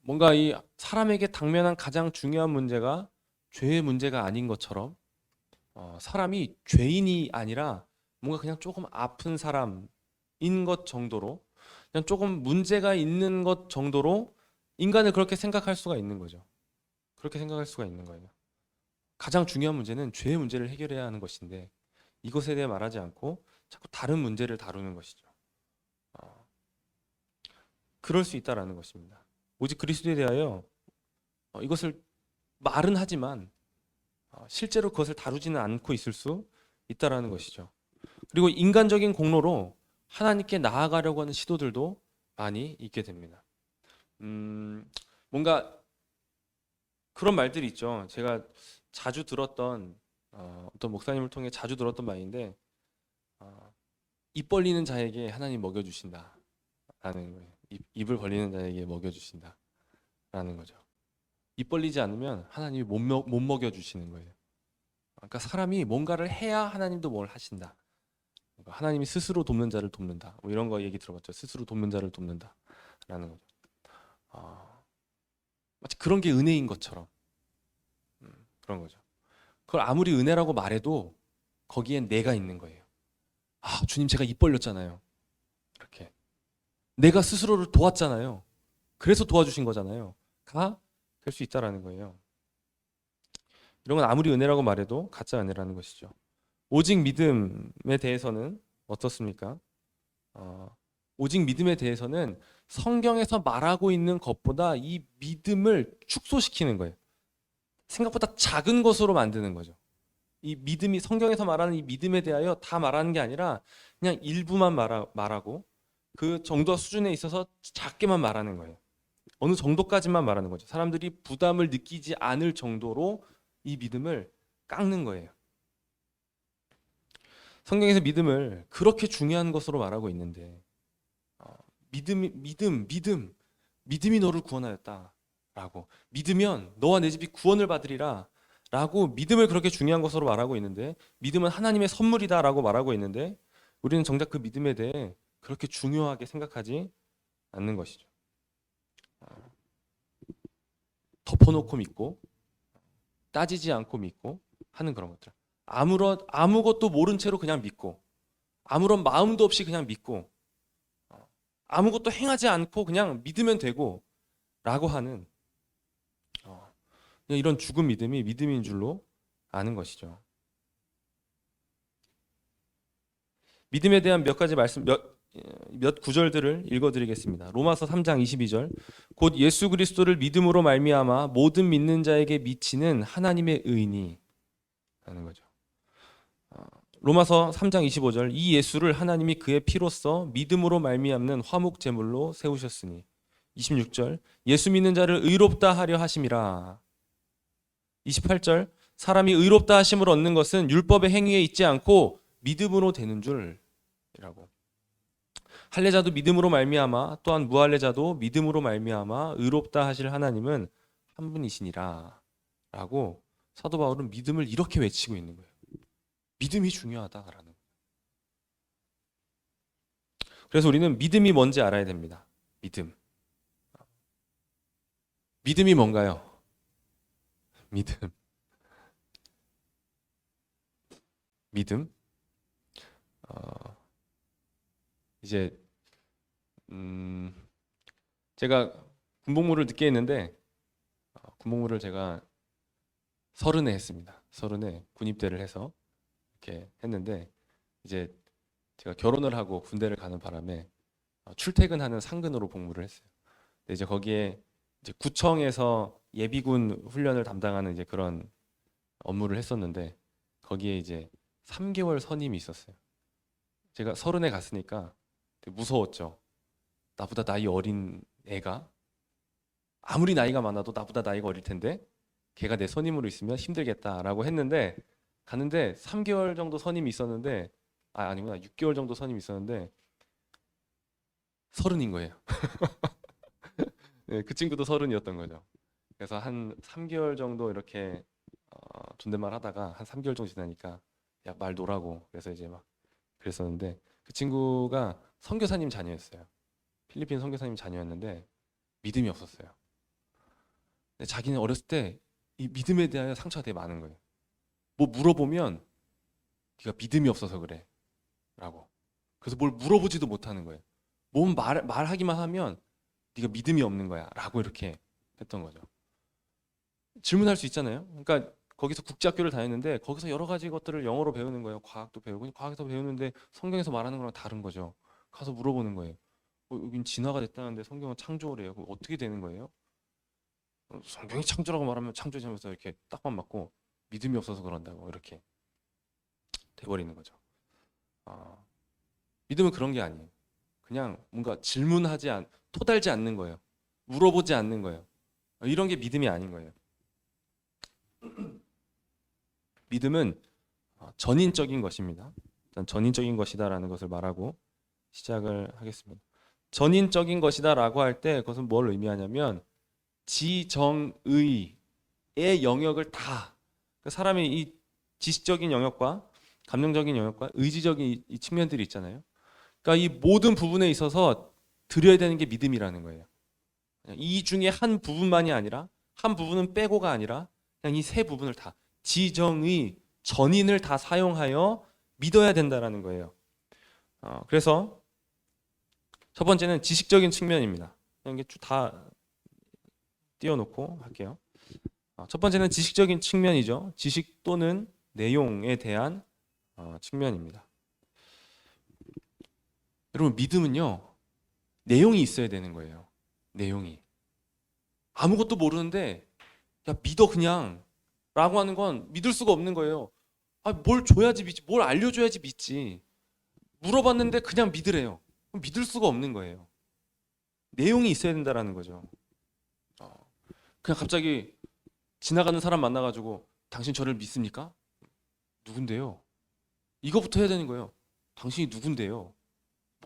뭔가 이 사람에게 당면한 가장 중요한 문제가 죄의 문제가 아닌 것처럼 사람이 죄인이 아니라 뭔가 그냥 조금 아픈 사람인 것 정도로 그냥 조금 문제가 있는 것 정도로 인간을 그렇게 생각할 수가 있는 거죠. 그렇게 생각할 수가 있는 거예요. 가장 중요한 문제는 죄의 문제를 해결해야 하는 것인데 이것에 대해 말하지 않고 자꾸 다른 문제를 다루는 것이죠. 그럴 수 있다라는 것입니다. 오직 그리스도에 대하여 이것을 말은 하지만 실제로 그것을 다루지는 않고 있을 수 있다라는 것이죠. 그리고 인간적인 공로로 하나님께 나아가려고 하는 시도들도 많이 있게 됩니다. 뭔가 그런 말들이 있죠. 제가 자주 들었던 어떤 목사님을 통해 자주 들었던 말인데 입 벌리는 자에게 하나님 먹여주신다라는 거예요. 입을 벌리는 자에게 먹여주신다라는 거죠. 입 벌리지 않으면 하나님이 못 먹여주시는 거예요. 그러니까 사람이 뭔가를 해야 하나님도 뭘 하신다. 그러니까 하나님이 스스로 돕는 자를 돕는다. 뭐 이런 거 얘기 들어봤죠. 스스로 돕는 자를 돕는다라는 거죠. 마치 그런 게 은혜인 것처럼 그런 거죠. 그걸 아무리 은혜라고 말해도 거기엔 내가 있는 거예요. 주님 제가 입 벌렸잖아요. 이렇게 내가 스스로를 도왔잖아요. 그래서 도와주신 거잖아요. 가 될 수 있다라는 거예요. 이런 건 아무리 은혜라고 말해도 가짜 은혜라는 것이죠. 오직 믿음에 대해서는 어떻습니까? 오직 믿음에 대해서는 성경에서 말하고 있는 것보다 이 믿음을 축소시키는 거예요. 생각보다 작은 것으로 만드는 거죠. 이 믿음이 성경에서 말하는 이 믿음에 대하여 다 말하는 게 아니라 그냥 일부만 말하고 그 정도 수준에 있어서 작게만 말하는 거예요. 어느 정도까지만 말하는 거죠. 사람들이 부담을 느끼지 않을 정도로 이 믿음을 깎는 거예요. 성경에서 믿음을 그렇게 중요한 것으로 말하고 있는데 믿음이 너를 구원하였다라고 믿으면 너와 내 집이 구원을 받으리라 라고 믿음을 그렇게 중요한 것으로 말하고 있는데 믿음은 하나님의 선물이다라고 말하고 있는데 우리는 정작 그 믿음에 대해 그렇게 중요하게 생각하지 않는 것이죠. 덮어놓고 믿고 따지지 않고 믿고 하는 그런 것들. 아무것도 모른 채로 그냥 믿고 아무런 마음도 없이 그냥 믿고 아무것도 행하지 않고 그냥 믿으면 되고 라고 하는 이런 죽은 믿음이 믿음인 줄로 아는 것이죠. 믿음에 대한 몇 가지 말씀 몇 구절들을 읽어드리겠습니다. 로마서 3장 22절 곧 예수 그리스도를 믿음으로 말미암아 모든 믿는 자에게 미치는 하나님의 의니 라는 거죠. 로마서 3장 25절 이 예수를 하나님이 그의 피로써 믿음으로 말미암는 화목 제물로 세우셨으니 26절 예수 믿는 자를 의롭다 하려 하심이라 28절 사람이 의롭다 하심을 얻는 것은 율법의 행위에 있지 않고 믿음으로 되는 줄이라고 할례자도 믿음으로 말미암아 또한 무할례자도 믿음으로 말미암아 의롭다 하실 하나님은 한 분이시니라 라고 사도 바울은 믿음을 이렇게 외치고 있는 거예요. 믿음이 중요하다라는 거예요. 그래서 우리는 믿음이 뭔지 알아야 됩니다. 믿음이 뭔가요? 믿음 이제 제가 군복무를 늦게 했는데 군복무를 제가 30에 했습니다. 30에 군입대를 해서 이렇게 했는데 이제 제가 결혼을 하고 군대를 가는 바람에 출퇴근하는 상근으로 복무를 했어요. 근데 이제 거기에 이제 구청에서 예비군 훈련을 담당하는 이제 그런 업무를 했었는데 거기에 이제 3개월 선임이 있었어요. 제가 30에 갔으니까 되게 무서웠죠. 나보다 나이 어린 애가 아무리 나이가 많아도 나보다 나이가 어릴 텐데 걔가 내 선임으로 있으면 힘들겠다라고 했는데 갔는데 3개월 정도 선임이 있었는데 아니구나 6개월 정도 선임이 있었는데 30인 거예요. 네, 그 친구도 30이었던 거죠. 그래서 한 3개월 정도 이렇게 존댓말 하다가 한 3개월 정도 지나니까 야 말 놓으라고 그래서 이제 막 그랬었는데 그 친구가 선교사님 자녀였어요. 필리핀 선교사님 자녀였는데 믿음이 없었어요. 근데 자기는 어렸을 때 이 믿음에 대한 상처가 되게 많은 거예요. 뭐 물어보면 네가 믿음이 없어서 그래 라고. 그래서 뭘 물어보지도 못하는 거예요. 뭔 말하기만 하면 네가 믿음이 없는 거야 라고 이렇게 했던 거죠. 질문할 수 있잖아요. 그러니까 거기서 국제학교를 다녔는데 거기서 여러 가지 것들을 영어로 배우는 거예요. 과학도 배우고 과학에서 배우는데 성경에서 말하는 거랑 다른 거죠. 가서 물어보는 거예요. 여긴 진화가 됐다는데 성경은 창조를 해요. 그럼 어떻게 되는 거예요? 성경이 창조라고 말하면 창조하면서 이렇게 딱만 맞고 믿음이 없어서 그런다고 이렇게 돼버리는 거죠. 아, 믿음은 그런 게 아니에요. 그냥 뭔가 토달지 않는 거예요. 물어보지 않는 거예요. 이런 게 믿음이 아닌 거예요. 믿음은 전인적인 것입니다. 일단 전인적인 것이다라는 것을 말하고 시작을 하겠습니다. 전인적인 것이다라고 할 때 그것은 뭘 의미하냐면 지정의의 영역을 다 사람이 이 지식적인 영역과 감정적인 영역과 의지적인 이 측면들이 있잖아요. 그러니까 이 모든 부분에 있어서 드려야 되는 게 믿음이라는 거예요. 이 중에 한 부분만이 아니라 한 부분은 빼고가 아니라 그냥 이 세 부분을 다 지정의 전인을 다 사용하여 믿어야 된다라는 거예요. 그래서 첫 번째는 지식적인 측면입니다. 그냥 이게 쭉 다 띄워놓고 할게요. 첫 번째는 지식적인 측면이죠. 지식 또는 내용에 대한 측면입니다. 여러분 믿음은요 내용이 있어야 되는 거예요. 내용이 아무것도 모르는데 야 믿어 그냥 라고 하는 건 믿을 수가 없는 거예요. 뭘 줘야지 믿지, 뭘 알려줘야지 믿지. 물어봤는데 그냥 믿으래요. 그럼 믿을 수가 없는 거예요. 내용이 있어야 된다라는 거죠. 그냥 갑자기 지나가는 사람 만나가지고 당신 저를 믿습니까? 누군데요? 이거부터 해야 되는 거예요. 당신이 누군데요?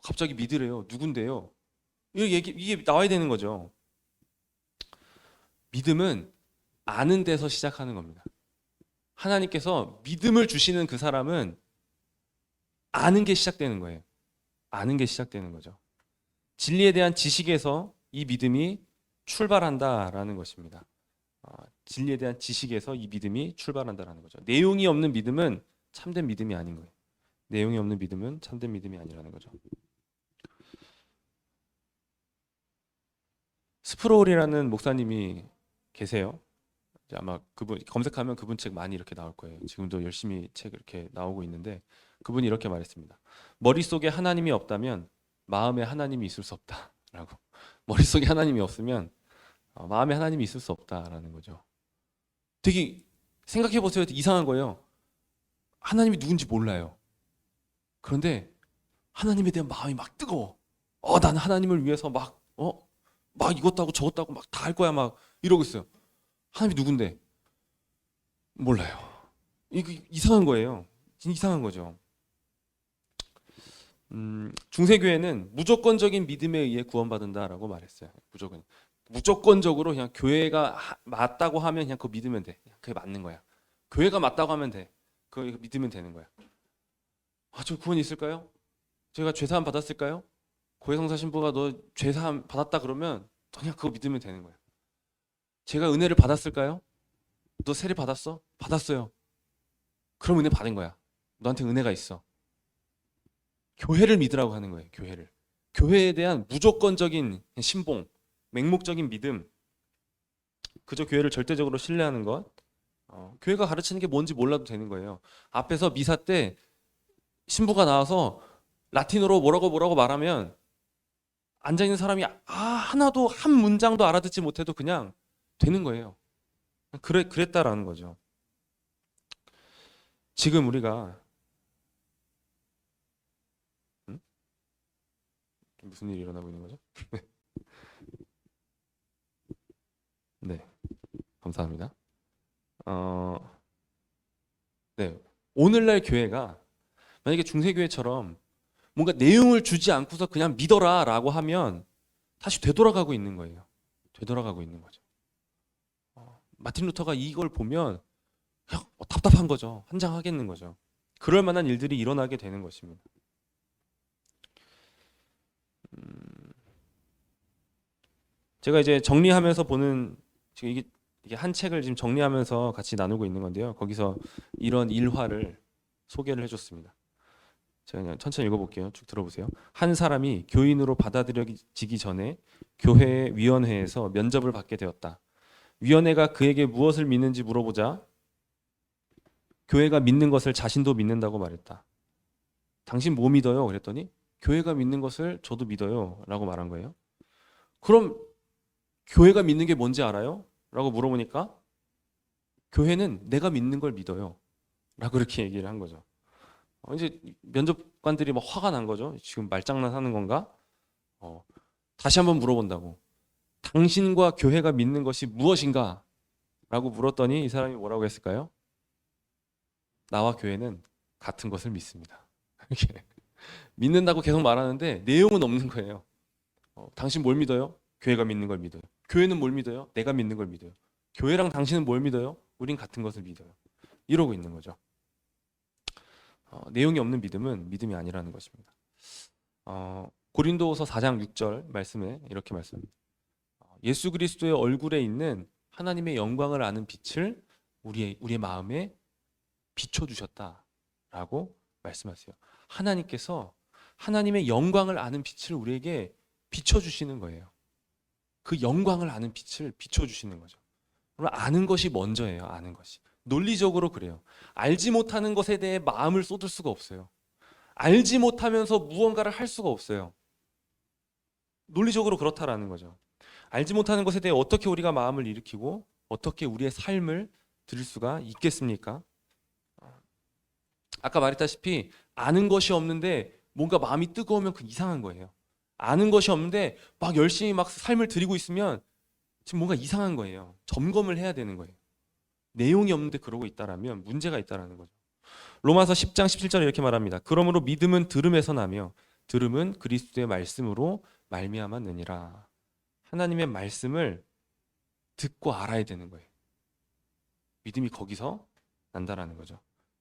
갑자기 믿으래요. 누군데요? 이게 나와야 되는 거죠. 믿음은 아는 데서 시작하는 겁니다. 하나님께서 믿음을 주시는 그 사람은 아는 게 시작되는 거예요. 아는 게 시작되는 거죠. 진리에 대한 지식에서 이 믿음이 출발한다라는 것입니다. 진리에 대한 지식에서 이 믿음이 출발한다라는 거죠. 내용이 없는 믿음은 참된 믿음이 아닌 거예요. 내용이 없는 믿음은 참된 믿음이 아니라는 거죠. 스프롤이라는 목사님이 계세요. 아마 그분 검색하면 그분 책 많이 이렇게 나올 거예요. 지금도 열심히 책 이렇게 나오고 있는데 그분이 이렇게 말했습니다. 머릿속에 하나님이 없다면 마음에 하나님이 있을 수 없다라고. 머릿속에 하나님이 없으면 마음에 하나님이 있을 수 없다라는 거죠. 되게 생각해 보세요. 이상한 거예요. 하나님이 누군지 몰라요. 그런데 하나님에 대한 마음이 막 뜨거워. 나는 하나님을 위해서 막 이것도 하고 저것도 하고 막 다 할 거야 막 이러고 있어요. 하나님이 누군데? 몰라요. 이거 이상한 거예요. 이상한 거죠. 중세교회는 무조건적인 믿음에 의해 구원받는다라고 말했어요. 무조건적으로 그냥 교회가 맞다고 하면 그냥 그거 믿으면 돼. 그게 맞는 거야. 교회가 맞다고 하면 돼. 그거 믿으면 되는 거야. 저 구원이 있을까요? 제가 죄사함 받았을까요? 고해성사 신부가 너 죄사함 받았다 그러면 그냥 그거 믿으면 되는 거야. 제가 은혜를 받았을까요? 너 세례 받았어? 받았어요. 그럼 은혜 받은 거야. 너한테 은혜가 있어. 교회를 믿으라고 하는 거예요. 교회를. 교회에 대한 무조건적인 신봉, 맹목적인 믿음, 그저 교회를 절대적으로 신뢰하는 것. 교회가 가르치는 게 뭔지 몰라도 되는 거예요. 앞에서 미사 때 신부가 나와서 라틴어로 뭐라고 말하면 앉아 있는 사람이 하나도 한 문장도 알아듣지 못해도 그냥 되는 거예요. 그랬다라는 거죠. 지금 우리가 무슨 일이 일어나고 있는 거죠? 네, 감사합니다. 어, 네, 오늘날 교회가 만약에 중세교회처럼 뭔가 내용을 주지 않고서 그냥 믿어라라고 하면 다시 되돌아가고 있는 거예요. 되돌아가고 있는 거죠. 마틴 루터가 이걸 보면 그냥 답답한 거죠. 환장하겠는 거죠. 그럴 만한 일들이 일어나게 되는 것입니다. 제가 이제 정리하면서 보는 지금 이게 한 책을 지금 정리하면서 같이 나누고 있는 건데요. 거기서 이런 일화를 소개를 해줬습니다. 제가 그냥 천천히 읽어볼게요. 쭉 들어보세요. 한 사람이 교인으로 받아들여지기 전에 교회 위원회에서 면접을 받게 되었다. 위원회가 그에게 무엇을 믿는지 물어보자 교회가 믿는 것을 자신도 믿는다고 말했다. 당신 뭐 믿어요? 그랬더니 교회가 믿는 것을 저도 믿어요 라고 말한 거예요. 그럼 교회가 믿는 게 뭔지 알아요? 라고 물어보니까 교회는 내가 믿는 걸 믿어요 라고 그렇게 얘기를 한 거죠. 이제 면접관들이 막 화가 난 거죠. 지금 말장난 하는 건가? 다시 한번 물어본다고. 당신과 교회가 믿는 것이 무엇인가? 라고 물었더니 이 사람이 뭐라고 했을까요? 나와 교회는 같은 것을 믿습니다. 이렇게 믿는다고 계속 말하는데 내용은 없는 거예요. 당신 뭘 믿어요? 교회가 믿는 걸 믿어요. 교회는 뭘 믿어요? 내가 믿는 걸 믿어요. 교회랑 당신은 뭘 믿어요? 우린 같은 것을 믿어요. 이러고 있는 거죠. 내용이 없는 믿음은 믿음이 아니라는 것입니다. 고린도후서 4장 6절 말씀에 이렇게 말씀합니다. 예수 그리스도의 얼굴에 있는 하나님의 영광을 아는 빛을 우리의 마음에 비춰주셨다라고 말씀하세요. 하나님께서 하나님의 영광을 아는 빛을 우리에게 비춰주시는 거예요. 그 영광을 아는 빛을 비춰주시는 거죠. 그럼 아는 것이 먼저예요. 아는 것이. 논리적으로 그래요. 알지 못하는 것에 대해 마음을 쏟을 수가 없어요. 알지 못하면서 무언가를 할 수가 없어요. 논리적으로 그렇다라는 거죠. 알지 못하는 것에 대해 어떻게 우리가 마음을 일으키고 어떻게 우리의 삶을 드릴 수가 있겠습니까? 아까 말했다시피 아는 것이 없는데 뭔가 마음이 뜨거우면 그 이상한 거예요. 아는 것이 없는데 막 열심히 막 삶을 드리고 있으면 지금 뭔가 이상한 거예요. 점검을 해야 되는 거예요. 내용이 없는데 그러고 있다라면 문제가 있다라는 거죠. 로마서 10장 17절에 이렇게 말합니다. 그러므로 믿음은 들음에서 나며 들음은 그리스도의 말씀으로 말미암았느니라. 하나님의 말씀을 듣고 알아야 되는 거예요. 믿음이 거기서 난다라는 거죠.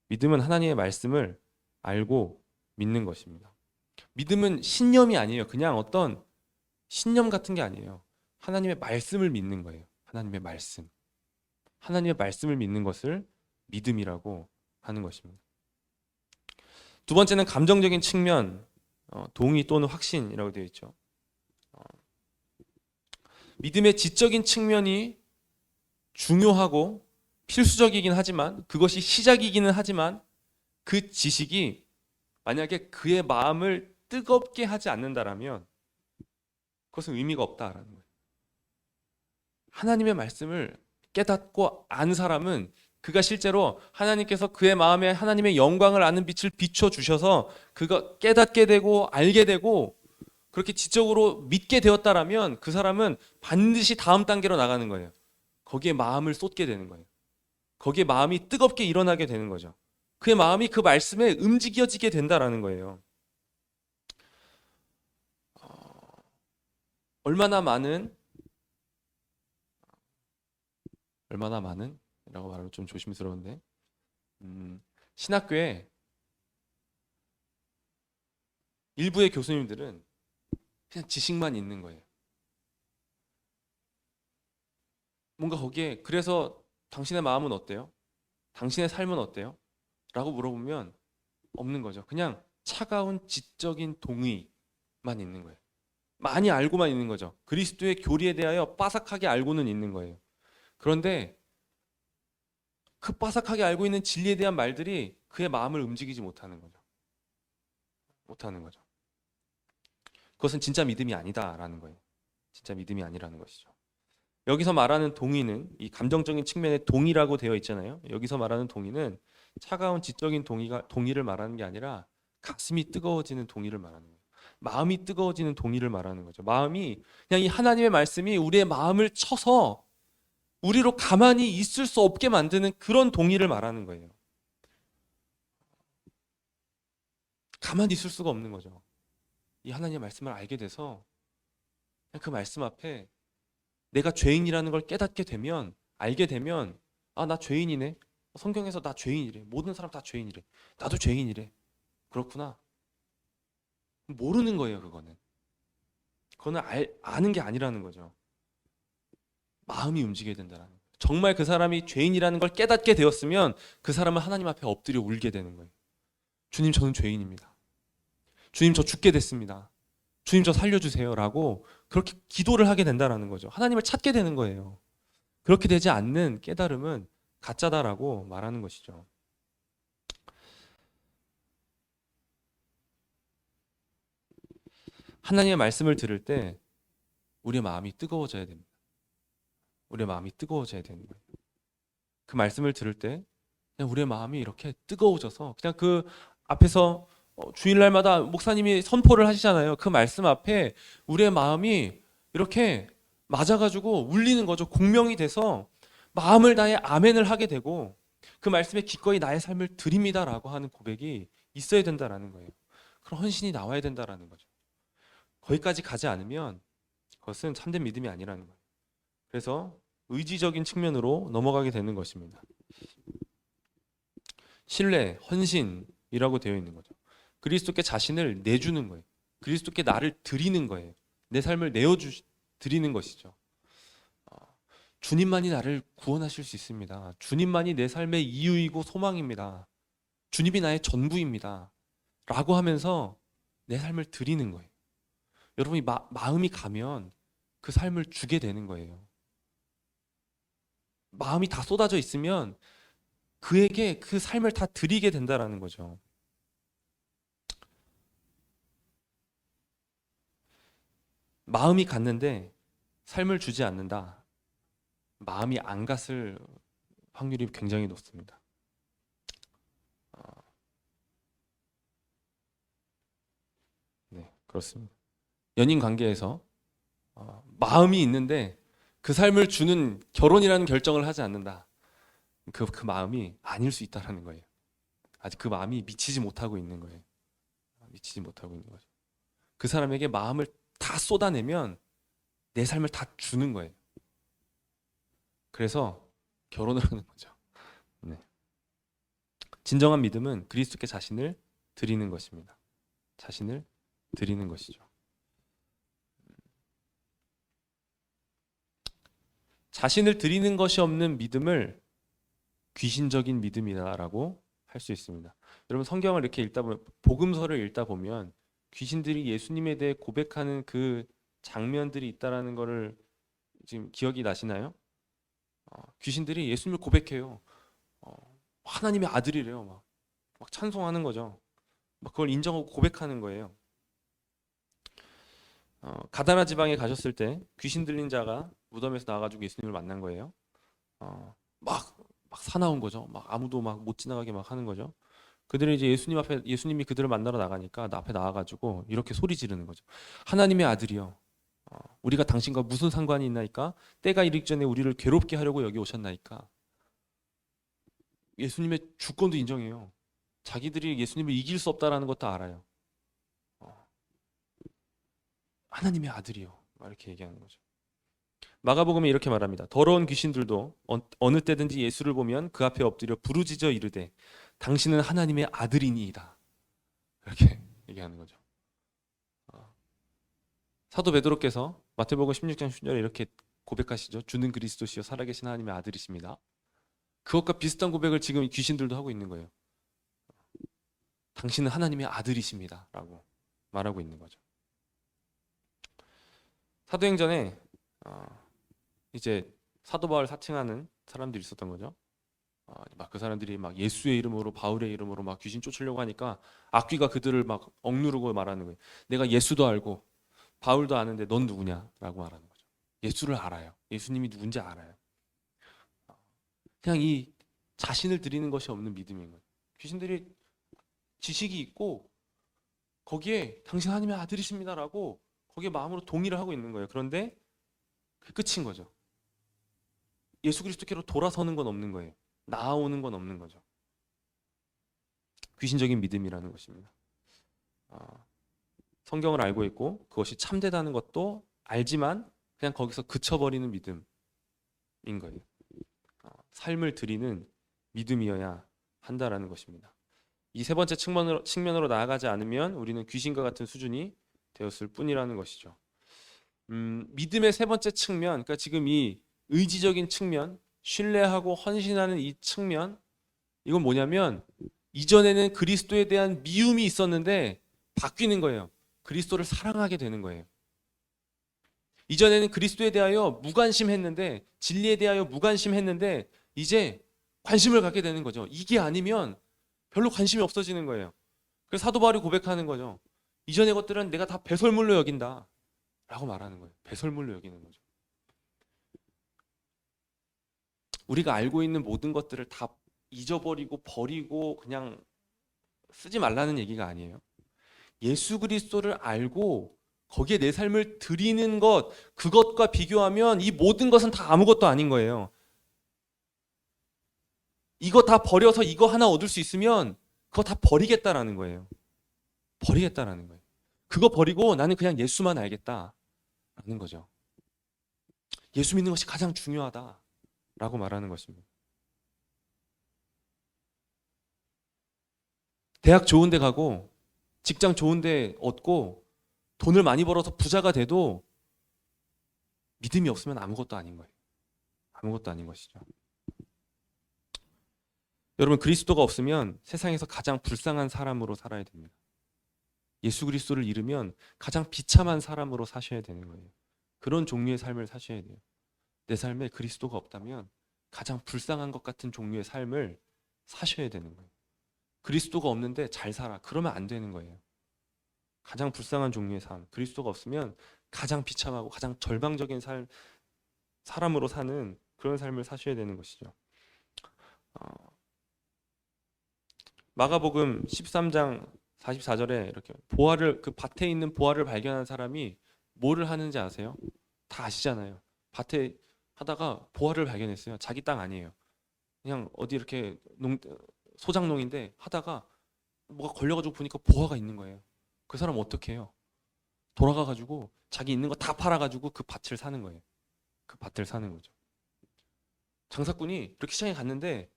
믿음은 하나님의 말씀을 알고 믿는 것입니다. 믿음은 신념이 아니에요. 그냥 어떤 신념 같은 게 아니에요. 하나님의 말씀을 믿는 거예요. 하나님의 말씀. 하나님의 말씀을 믿는 것을 믿음이라고 하는 것입니다. 두 번째는 감정적인 측면, 동의 또는 확신이라고 되어 있죠. 믿음의 지적인 측면이 중요하고 필수적이긴 하지만 그것이 시작이기는 하지만 그 지식이 만약에 그의 마음을 뜨겁게 하지 않는다라면 그것은 의미가 없다라는 거예요. 하나님의 말씀을 깨닫고 안 사람은 그가 실제로 하나님께서 그의 마음에 하나님의 영광을 아는 빛을 비춰주셔서 그가 깨닫게 되고 알게 되고 그렇게 지적으로 믿게 되었다라면 그 사람은 반드시 다음 단계로 나가는 거예요. 거기에 마음을 쏟게 되는 거예요. 거기에 마음이 뜨겁게 일어나게 되는 거죠. 그의 마음이 그 말씀에 움직여지게 된다라는 거예요. 얼마나 많은 라고 말하면 좀 조심스러운데 신학교에 일부의 교수님들은 그냥 지식만 있는 거예요. 뭔가 거기에 그래서 당신의 마음은 어때요? 당신의 삶은 어때요? 라고 물어보면 없는 거죠. 그냥 차가운 지적인 동의만 있는 거예요. 많이 알고만 있는 거죠. 그리스도의 교리에 대하여 빠삭하게 알고는 있는 거예요. 그런데 그 빠삭하게 알고 있는 진리에 대한 말들이 그의 마음을 움직이지 못하는 거죠. 그것은 진짜 믿음이 아니다라는 거예요. 진짜 믿음이 아니라는 것이죠. 여기서 말하는 동의는 이 감정적인 측면의 동의라고 되어 있잖아요. 여기서 말하는 동의는 차가운 지적인 동의를 말하는 게 아니라 가슴이 뜨거워지는 동의를 말하는 거예요. 마음이 뜨거워지는 동의를 말하는 거죠. 마음이 그냥 이 하나님의 말씀이 우리의 마음을 쳐서 우리로 가만히 있을 수 없게 만드는 그런 동의를 말하는 거예요. 가만히 있을 수가 없는 거죠. 이 하나님의 말씀을 알게 돼서 그냥 그 말씀 앞에 내가 죄인이라는 걸 깨닫게 되면, 알게 되면, 아, 나 죄인이네. 성경에서 나 죄인이래. 모든 사람 다 죄인이래. 나도 죄인이래. 그렇구나. 모르는 거예요, 그거는. 그거는 아는 게 아니라는 거죠. 마음이 움직여야 된다는 거예요. 정말 그 사람이 죄인이라는 걸 깨닫게 되었으면 그 사람은 하나님 앞에 엎드려 울게 되는 거예요. 주님, 저는 죄인입니다. 주님, 저 죽게 됐습니다. 주님, 저 살려주세요. 라고 그렇게 기도를 하게 된다는 거죠. 하나님을 찾게 되는 거예요. 그렇게 되지 않는 깨달음은 가짜다라고 말하는 것이죠. 하나님의 말씀을 들을 때 우리의 마음이 뜨거워져야 됩니다. 우리의 마음이 뜨거워져야 되는 거예요. 그 말씀을 들을 때 그냥 우리의 마음이 이렇게 뜨거워져서 그냥 그 앞에서 주일날마다 목사님이 선포를 하시잖아요. 그 말씀 앞에 우리의 마음이 이렇게 맞아가지고 울리는 거죠. 공명이 돼서 마음을 다해 아멘을 하게 되고 그 말씀에 기꺼이 나의 삶을 드립니다라고 하는 고백이 있어야 된다라는 거예요. 그런 헌신이 나와야 된다라는 거죠. 거기까지 가지 않으면 그것은 참된 믿음이 아니라는 거예요. 그래서 의지적인 측면으로 넘어가게 되는 것입니다. 신뢰, 헌신이라고 되어 있는 거죠. 그리스도께 자신을 내주는 거예요. 그리스도께 나를 드리는 거예요. 내 삶을 드리는 것이죠. 주님만이 나를 구원하실 수 있습니다. 주님만이 내 삶의 이유이고 소망입니다. 주님이 나의 전부입니다. 라고 하면서 내 삶을 드리는 거예요. 여러분이 마음이 가면 그 삶을 주게 되는 거예요. 마음이 다 쏟아져 있으면 그에게 그 삶을 다 드리게 된다라는 거죠. 마음이 갔는데 삶을 주지 않는다. 마음이 안 갔을 확률이 굉장히 높습니다. 네, 그렇습니다. 연인 관계에서 마음이 있는데 그 삶을 주는 결혼이라는 결정을 하지 않는다. 그 마음이 아닐 수 있다라는 거예요. 아직 그 마음이 미치지 못하고 있는 거예요. 미치지 못하고 있는 거죠. 그 사람에게 마음을 다 쏟아내면 내 삶을 다 주는 거예요. 그래서 결혼을 하는 거죠. 네. 진정한 믿음은 그리스도께 자신을 드리는 것입니다. 자신을 드리는 것이죠. 자신을 드리는 것이 없는 믿음을 귀신적인 믿음이다라고 할 수 있습니다. 여러분 성경을 이렇게 읽다 보면 복음서를 읽다 보면 귀신들이 예수님에 대해 고백하는 그 장면들이 있다라는 것을 지금 기억이 나시나요? 귀신들이 예수님을 고백해요. 하나님의 아들이래요. 막 찬송하는 거죠. 막 그걸 인정하고 고백하는 거예요. 가다나 지방에 가셨을 때 귀신 들린 자가 무덤에서 나와가지고 예수님을 만난 거예요. 막 사나운 거죠. 막 아무도 막 못 지나가게 막 하는 거죠. 그들이 이제 예수님이 그들을 만나러 나가니까 나 앞에 나와가지고 이렇게 소리 지르는 거죠. 하나님의 아들이여, 우리가 당신과 무슨 상관이 있나이까? 때가 이르기 전에 우리를 괴롭게 하려고 여기 오셨나이까? 예수님의 주권도 인정해요. 자기들이 예수님을 이길 수 없다라는 것도 알아요. 하나님의 아들이요. 이렇게 얘기하는 거죠. 마가복음에 이렇게 말합니다. 더러운 귀신들도 어느 때든지 예수를 보면 그 앞에 엎드려 부르짖어 이르되 당신은 하나님의 아들이니이다. 이렇게 얘기하는 거죠. 사도 베드로께서 마태복음 16장 10절에 이렇게 고백하시죠. 주는 그리스도시요 살아계신 하나님의 아들이십니다. 그것과 비슷한 고백을 지금 귀신들도 하고 있는 거예요. 당신은 하나님의 아들이십니다. 라고 말하고 있는 거죠. 사도행전에 이제 사도 바울 사칭하는 사람들이 있었던 거죠. 막 그 사람들이 막 예수의 이름으로 바울의 이름으로 막 귀신 쫓으려고 하니까 악귀가 그들을 막 억누르고 말하는 거예요. 내가 예수도 알고 바울도 아는데 넌 누구냐라고 말하는 거죠. 예수를 알아요. 예수님이 누군지 알아요. 그냥 이 자신을 드리는 것이 없는 믿음인 거예요. 귀신들이 지식이 있고 거기에 당신 하나님의 아들이십니다라고 거기에 마음으로 동의를 하고 있는 거예요. 그런데 그 끝인 거죠. 예수 그리스도께로 돌아서는 건 없는 거예요. 나아오는 건 없는 거죠. 귀신적인 믿음이라는 것입니다. 성경을 알고 있고 그것이 참되다는 것도 알지만 그냥 거기서 그쳐버리는 믿음인 거예요. 삶을 드리는 믿음이어야 한다라는 것입니다. 이 세 번째 측면으로 나아가지 않으면 우리는 귀신과 같은 수준이 되었을 뿐이라는 것이죠. 믿음의 세 번째 측면, 그러니까 지금 이 의지적인 측면, 신뢰하고 헌신하는 이 측면, 이건 뭐냐면 이전에는 그리스도에 대한 미움이 있었는데 바뀌는 거예요. 그리스도를 사랑하게 되는 거예요. 이전에는 그리스도에 대하여 무관심했는데, 진리에 대하여 무관심했는데 이제 관심을 갖게 되는 거죠. 이게 아니면 별로 관심이 없어지는 거예요. 그래서 사도 바울이 고백하는 거죠. 이전의 것들은 내가 다 배설물로 여긴다 라고 말하는 거예요. 배설물로 여기는 거죠. 우리가 알고 있는 모든 것들을 다 잊어버리고 버리고 그냥 쓰지 말라는 얘기가 아니에요. 예수 그리스도를 알고 거기에 내 삶을 드리는 것, 그것과 비교하면 이 모든 것은 다 아무것도 아닌 거예요. 이거 다 버려서 이거 하나 얻을 수 있으면 그거 다 버리겠다라는 거예요. 버리겠다라는 거예요. 그거 버리고 나는 그냥 예수만 알겠다라는 거죠. 예수 믿는 것이 가장 중요하다라고 말하는 것입니다. 대학 좋은 데 가고 직장 좋은 데 얻고 돈을 많이 벌어서 부자가 돼도 믿음이 없으면 아무것도 아닌 거예요. 아무것도 아닌 것이죠. 여러분, 그리스도가 없으면 세상에서 가장 불쌍한 사람으로 살아야 됩니다. 예수 그리스도를 잃으면 가장 비참한 사람으로 사셔야 되는 거예요. 그런 종류의 삶을 사셔야 돼요. 내 삶에 그리스도가 없다면 가장 불쌍한 것 같은 종류의 삶을 사셔야 되는 거예요. 그리스도가 없는데 잘 살아. 그러면 안 되는 거예요. 가장 불쌍한 종류의 삶. 그리스도가 없으면 가장 비참하고 가장 절망적인 사람으로 사는 그런 삶을 사셔야 되는 것이죠. 마가복음 13장 44절에 이렇게 그 밭에 있는 보화를 발견한 사람이 뭐를 하는지 아세요? 다 아시잖아요. 밭에 하다가 보화를 발견했어요. 자기 땅 아니에요. 그냥 어디 이렇게 소작농인데 하다가 뭐가 걸려가지고 보니까 보화가 있는 거예요. 그 사람 어떻게 해요? 돌아가가지고 자기 있는 거 다 팔아가지고 그 밭을 사는 거예요. 그 밭을 사는 거죠. 장사꾼이 이렇게 시장에 갔는데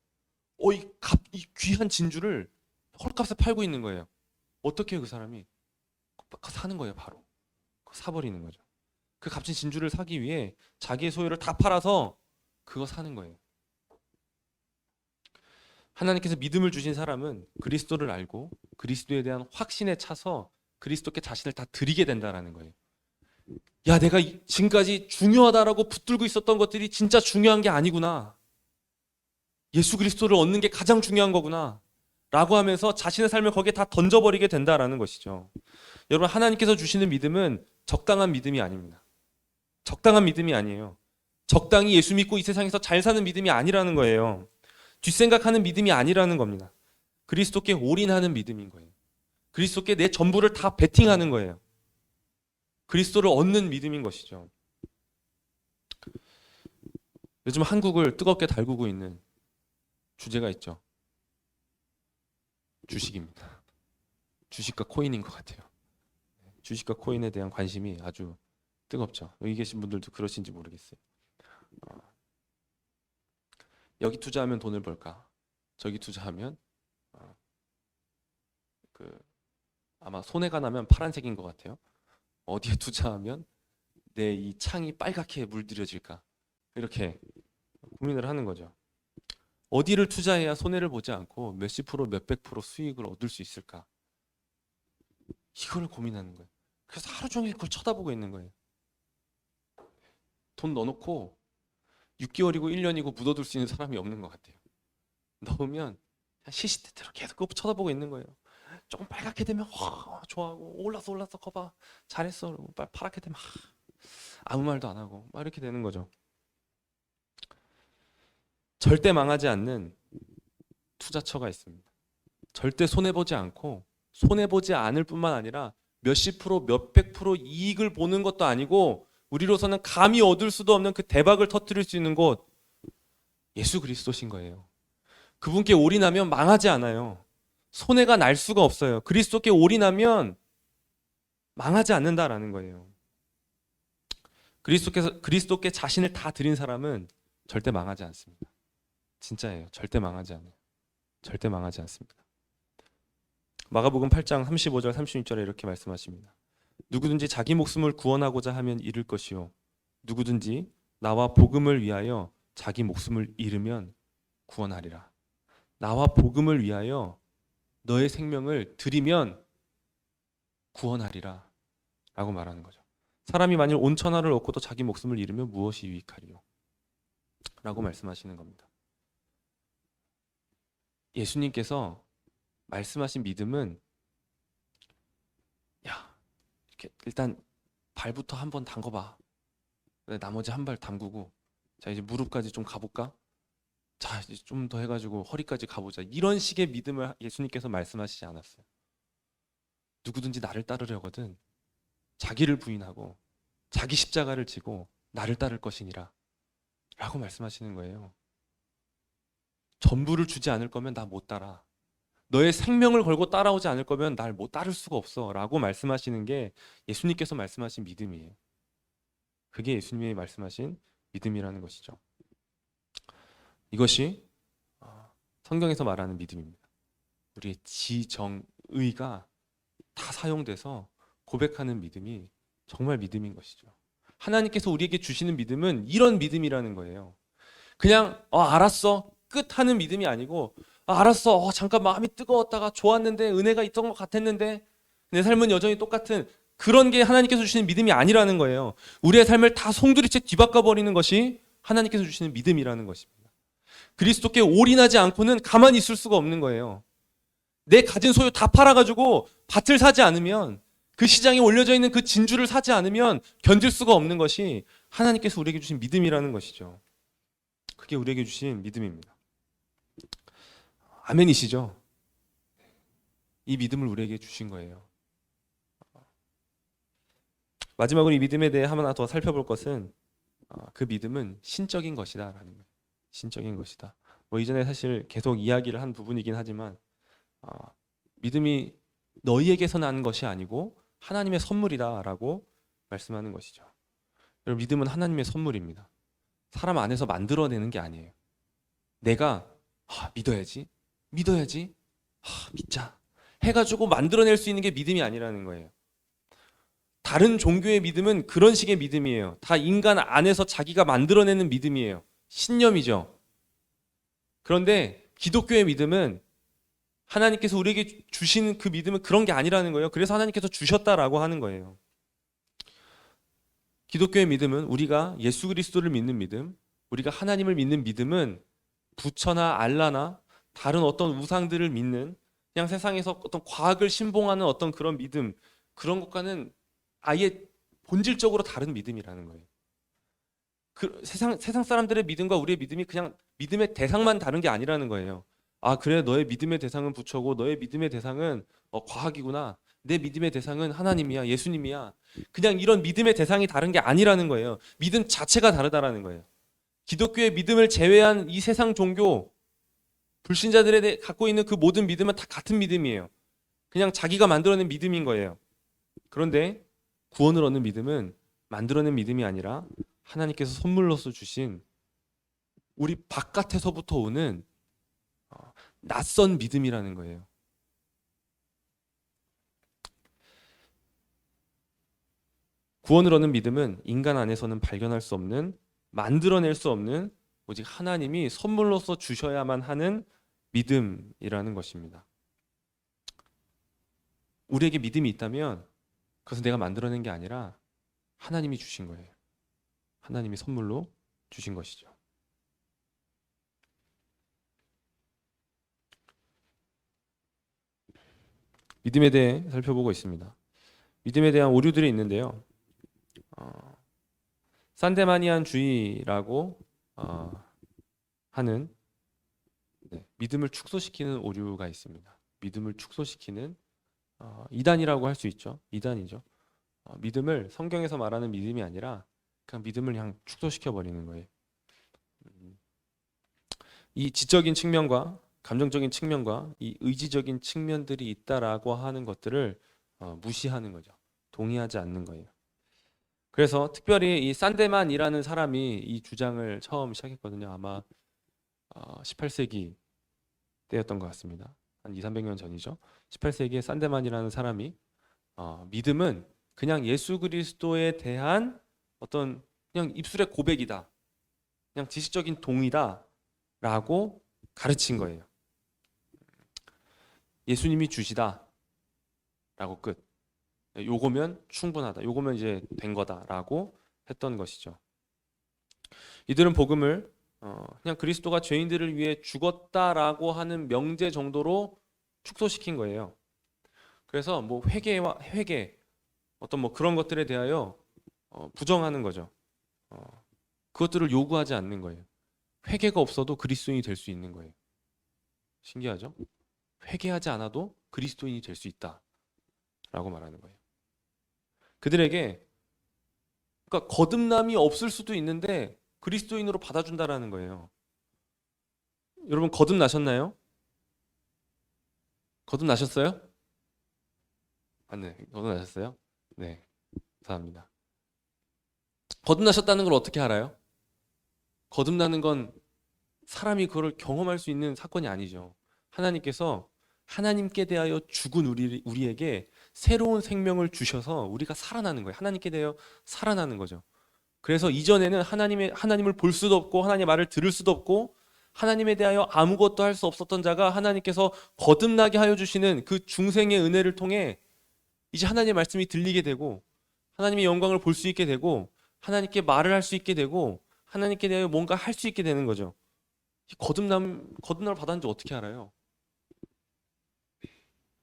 이 귀한 진주를 헐값에 팔고 있는 거예요. 어떻게 해요, 그 사람이? 사는 거예요, 바로. 사버리는 거죠. 그 값진 진주를 사기 위해 자기의 소유를 다 팔아서 그거 사는 거예요. 하나님께서 믿음을 주신 사람은 그리스도를 알고 그리스도에 대한 확신에 차서 그리스도께 자신을 다 드리게 된다라는 거예요. 야, 내가 지금까지 중요하다라고 붙들고 있었던 것들이 진짜 중요한 게 아니구나. 예수 그리스도를 얻는 게 가장 중요한 거구나 라고 하면서 자신의 삶을 거기에 다 던져버리게 된다라는 것이죠. 여러분, 하나님께서 주시는 믿음은 적당한 믿음이 아닙니다. 적당한 믿음이 아니에요. 적당히 예수 믿고 이 세상에서 잘 사는 믿음이 아니라는 거예요. 뒷생각하는 믿음이 아니라는 겁니다. 그리스도께 올인하는 믿음인 거예요. 그리스도께 내 전부를 다 베팅하는 거예요. 그리스도를 얻는 믿음인 것이죠. 요즘 한국을 뜨겁게 달구고 있는 주제가 있죠. 주식입니다. 주식과 코인인 것 같아요. 주식과 코인에 대한 관심이 아주 뜨겁죠. 여기 계신 분들도 그러신지 모르겠어요. 여기 투자하면 돈을 벌까? 저기 투자하면 아마 손해가 나면 파란색인 것 같아요. 어디에 투자하면 내 이 창이 빨갛게 물들여질까? 이렇게 고민을 하는 거죠. 어디를 투자해야 손해를 보지 않고 몇십 프로, 몇백 프로 수익을 얻을 수 있을까? 이걸 고민하는 거예요. 그래서 하루 종일 그걸 쳐다보고 있는 거예요. 돈 넣어놓고 6개월이고 1년이고 묻어둘 수 있는 사람이 없는 것 같아요. 넣으면 시시때때로 계속 그거 쳐다보고 있는 거예요. 조금 빨갛게 되면 좋아하고, 올랐어 거봐 잘했어, 그러고 파랗게 되면 아무 말도 안 하고 막 이렇게 되는 거죠. 절대 망하지 않는 투자처가 있습니다. 절대 손해보지 않고, 손해보지 않을 뿐만 아니라 몇십 프로 몇백 프로 이익을 보는 것도 아니고 우리로서는 감히 얻을 수도 없는 그 대박을 터뜨릴 수 있는 곳, 예수 그리스도신 거예요. 그분께 올인하면 망하지 않아요. 손해가 날 수가 없어요. 그리스도께 올인하면 망하지 않는다라는 거예요. 그리스도께 자신을 다 드린 사람은 절대 망하지 않습니다. 진짜예요. 절대 망하지 않아요. 절대 망하지 않습니다. 마가복음 8장 35절 36절에 이렇게 말씀하십니다. 누구든지 자기 목숨을 구원하고자 하면 잃을 것이요, 누구든지 나와 복음을 위하여 자기 목숨을 잃으면 구원하리라. 나와 복음을 위하여 너의 생명을 드리면 구원하리라 라고 말하는 거죠. 사람이 만일 온 천하를 얻고도 자기 목숨을 잃으면 무엇이 유익하리요? 라고 말씀하시는 겁니다. 예수님께서 말씀하신 믿음은, 야, 이렇게 일단 발부터 한번 담궈봐. 나머지 한 발 담그고, 자 이제 무릎까지 좀 가볼까? 자 이제 좀 더 해가지고 허리까지 가보자. 이런 식의 믿음을 예수님께서 말씀하시지 않았어요. 누구든지 나를 따르려거든 자기를 부인하고 자기 십자가를 지고 나를 따를 것이니라 라고 말씀하시는 거예요. 전부를 주지 않을 거면 나 못 따라. 너의 생명을 걸고 따라오지 않을 거면 날 못 따를 수가 없어 라고 말씀하시는 게 예수님께서 말씀하신 믿음이에요. 그게 예수님이 말씀하신 믿음이라는 것이죠. 이것이 성경에서 말하는 믿음입니다. 우리의 지정의가 다 사용돼서 고백하는 믿음이 정말 믿음인 것이죠. 하나님께서 우리에게 주시는 믿음은 이런 믿음이라는 거예요. 그냥 알았어 끝 하는 믿음이 아니고, 알았어 잠깐 마음이 뜨거웠다가 좋았는데 은혜가 있던 것 같았는데 내 삶은 여전히 똑같은, 그런 게 하나님께서 주시는 믿음이 아니라는 거예요. 우리의 삶을 다 송두리째 뒤바꿔 버리는 것이 하나님께서 주시는 믿음이라는 것입니다. 그리스도께 올인하지 않고는 가만히 있을 수가 없는 거예요. 내 가진 소유 다 팔아가지고 밭을 사지 않으면, 그 시장에 올려져 있는 그 진주를 사지 않으면 견딜 수가 없는 것이 하나님께서 우리에게 주신 믿음이라는 것이죠. 그게 우리에게 주신 믿음입니다. 아멘이시죠? 이 믿음을 우리에게 주신 거예요. 마지막으로 이 믿음에 대해 하나 더 살펴볼 것은, 그 믿음은 신적인 것이다 라는 거예요. 신적인 것이다. 이전에 사실 계속 이야기를 한 부분이긴 하지만, 믿음이 너희에게서 난 것이 아니고 하나님의 선물이다 라고 말씀하는 것이죠. 여러분, 믿음은 하나님의 선물입니다. 사람 안에서 만들어내는 게 아니에요. 내가 믿어야지 믿자 해가지고 만들어낼 수 있는 게 믿음이 아니라는 거예요. 다른 종교의 믿음은 그런 식의 믿음이에요. 다 인간 안에서 자기가 만들어내는 믿음이에요. 신념이죠. 그런데 기독교의 믿음은, 하나님께서 우리에게 주신 그 믿음은 그런 게 아니라는 거예요. 그래서 하나님께서 주셨다라고 하는 거예요. 기독교의 믿음은, 우리가 예수 그리스도를 믿는 믿음, 우리가 하나님을 믿는 믿음은 부처나 알라나 다른 어떤 우상들을 믿는, 그냥 세상에서 어떤 과학을 신봉하는 어떤 그런 믿음, 그런 것과는 아예 본질적으로 다른 믿음이라는 거예요. 세상 사람들의 믿음과 우리의 믿음이 그냥 믿음의 대상만 다른 게 아니라는 거예요. 그래, 너의 믿음의 대상은 부처고 너의 믿음의 대상은 과학이구나. 내 믿음의 대상은 하나님이야, 예수님이야. 그냥 이런 믿음의 대상이 다른 게 아니라는 거예요. 믿음 자체가 다르다라는 거예요. 기독교의 믿음을 제외한 이 세상 종교, 불신자들에 갖고 있는 그 모든 믿음은 다 같은 믿음이에요. 그냥 자기가 만들어낸 믿음인 거예요. 그런데 구원을 얻는 믿음은 만들어낸 믿음이 아니라 하나님께서 선물로서 주신, 우리 바깥에서부터 오는 낯선 믿음이라는 거예요. 구원을 얻는 믿음은 인간 안에서는 발견할 수 없는, 만들어낼 수 없는, 오직 하나님이 선물로서 주셔야만 하는 믿음이라는 것입니다. 우리에게 믿음이 있다면 그것은 내가 만들어낸 게 아니라 하나님이 주신 거예요. 하나님이 선물로 주신 것이죠. 믿음에 대해 살펴보고 있습니다. 믿음에 대한 오류들이 있는데요. 산데마니안주의라고 하는 믿음을 축소시키는 오류가 있습니다. 믿음을 축소시키는 이단이라고 할 수 있죠. 이단이죠. 믿음을 성경에서 말하는 믿음이 아니라 그냥 믿음을 그냥 축소시켜 버리는 거예요. 이 지적인 측면과 감정적인 측면과 이 의지적인 측면들이 있다라고 하는 것들을 무시하는 거죠. 동의하지 않는 거예요. 그래서 특별히 이 산데만이라는 사람이 이 주장을 처음 시작했거든요. 아마 18세기 때였던 것 같습니다. 한 2, 300년 전이죠. 18세기에 산데만이라는 사람이 믿음은 그냥 예수 그리스도에 대한 어떤 그냥 입술의 고백이다. 그냥 지식적인 동의다라고 가르친 거예요. 예수님이 주시다라고 끝. 요거면 충분하다. 요거면 이제 된 거다라고 했던 것이죠. 이들은 복음을 그냥 그리스도가 죄인들을 위해 죽었다라고 하는 명제 정도로 축소시킨 거예요. 그래서 뭐 회개 어떤 뭐 그런 것들에 대하여 부정하는 거죠. 그것들을 요구하지 않는 거예요. 회개가 없어도 그리스도인이 될 수 있는 거예요. 신기하죠? 회개하지 않아도 그리스도인이 될 수 있다라고 말하는 거예요. 그들에게 그러니까 거듭남이 없을 수도 있는데 그리스도인으로 받아준다라는 거예요. 여러분 거듭나셨나요? 거듭나셨어요? 네, 거듭나셨어요? 네, 감사합니다. 거듭나셨다는 걸 어떻게 알아요? 거듭나는 건 사람이 그걸 경험할 수 있는 사건이 아니죠. 하나님께서 하나님께 대하여 죽은 우리에게 새로운 생명을 주셔서 우리가 살아나는 거예요. 하나님께 대하여 살아나는 거죠. 그래서 이전에는 하나님을 볼 수도 없고 하나님의 말을 들을 수도 없고 하나님에 대하여 아무것도 할 수 없었던 자가 하나님께서 거듭나게 하여 주시는 그 중생의 은혜를 통해 이제 하나님의 말씀이 들리게 되고 하나님의 영광을 볼 수 있게 되고 하나님께 말을 할 수 있게 되고 하나님께 대하여 뭔가 할 수 있게 되는 거죠. 거듭남을 받았는지 어떻게 알아요?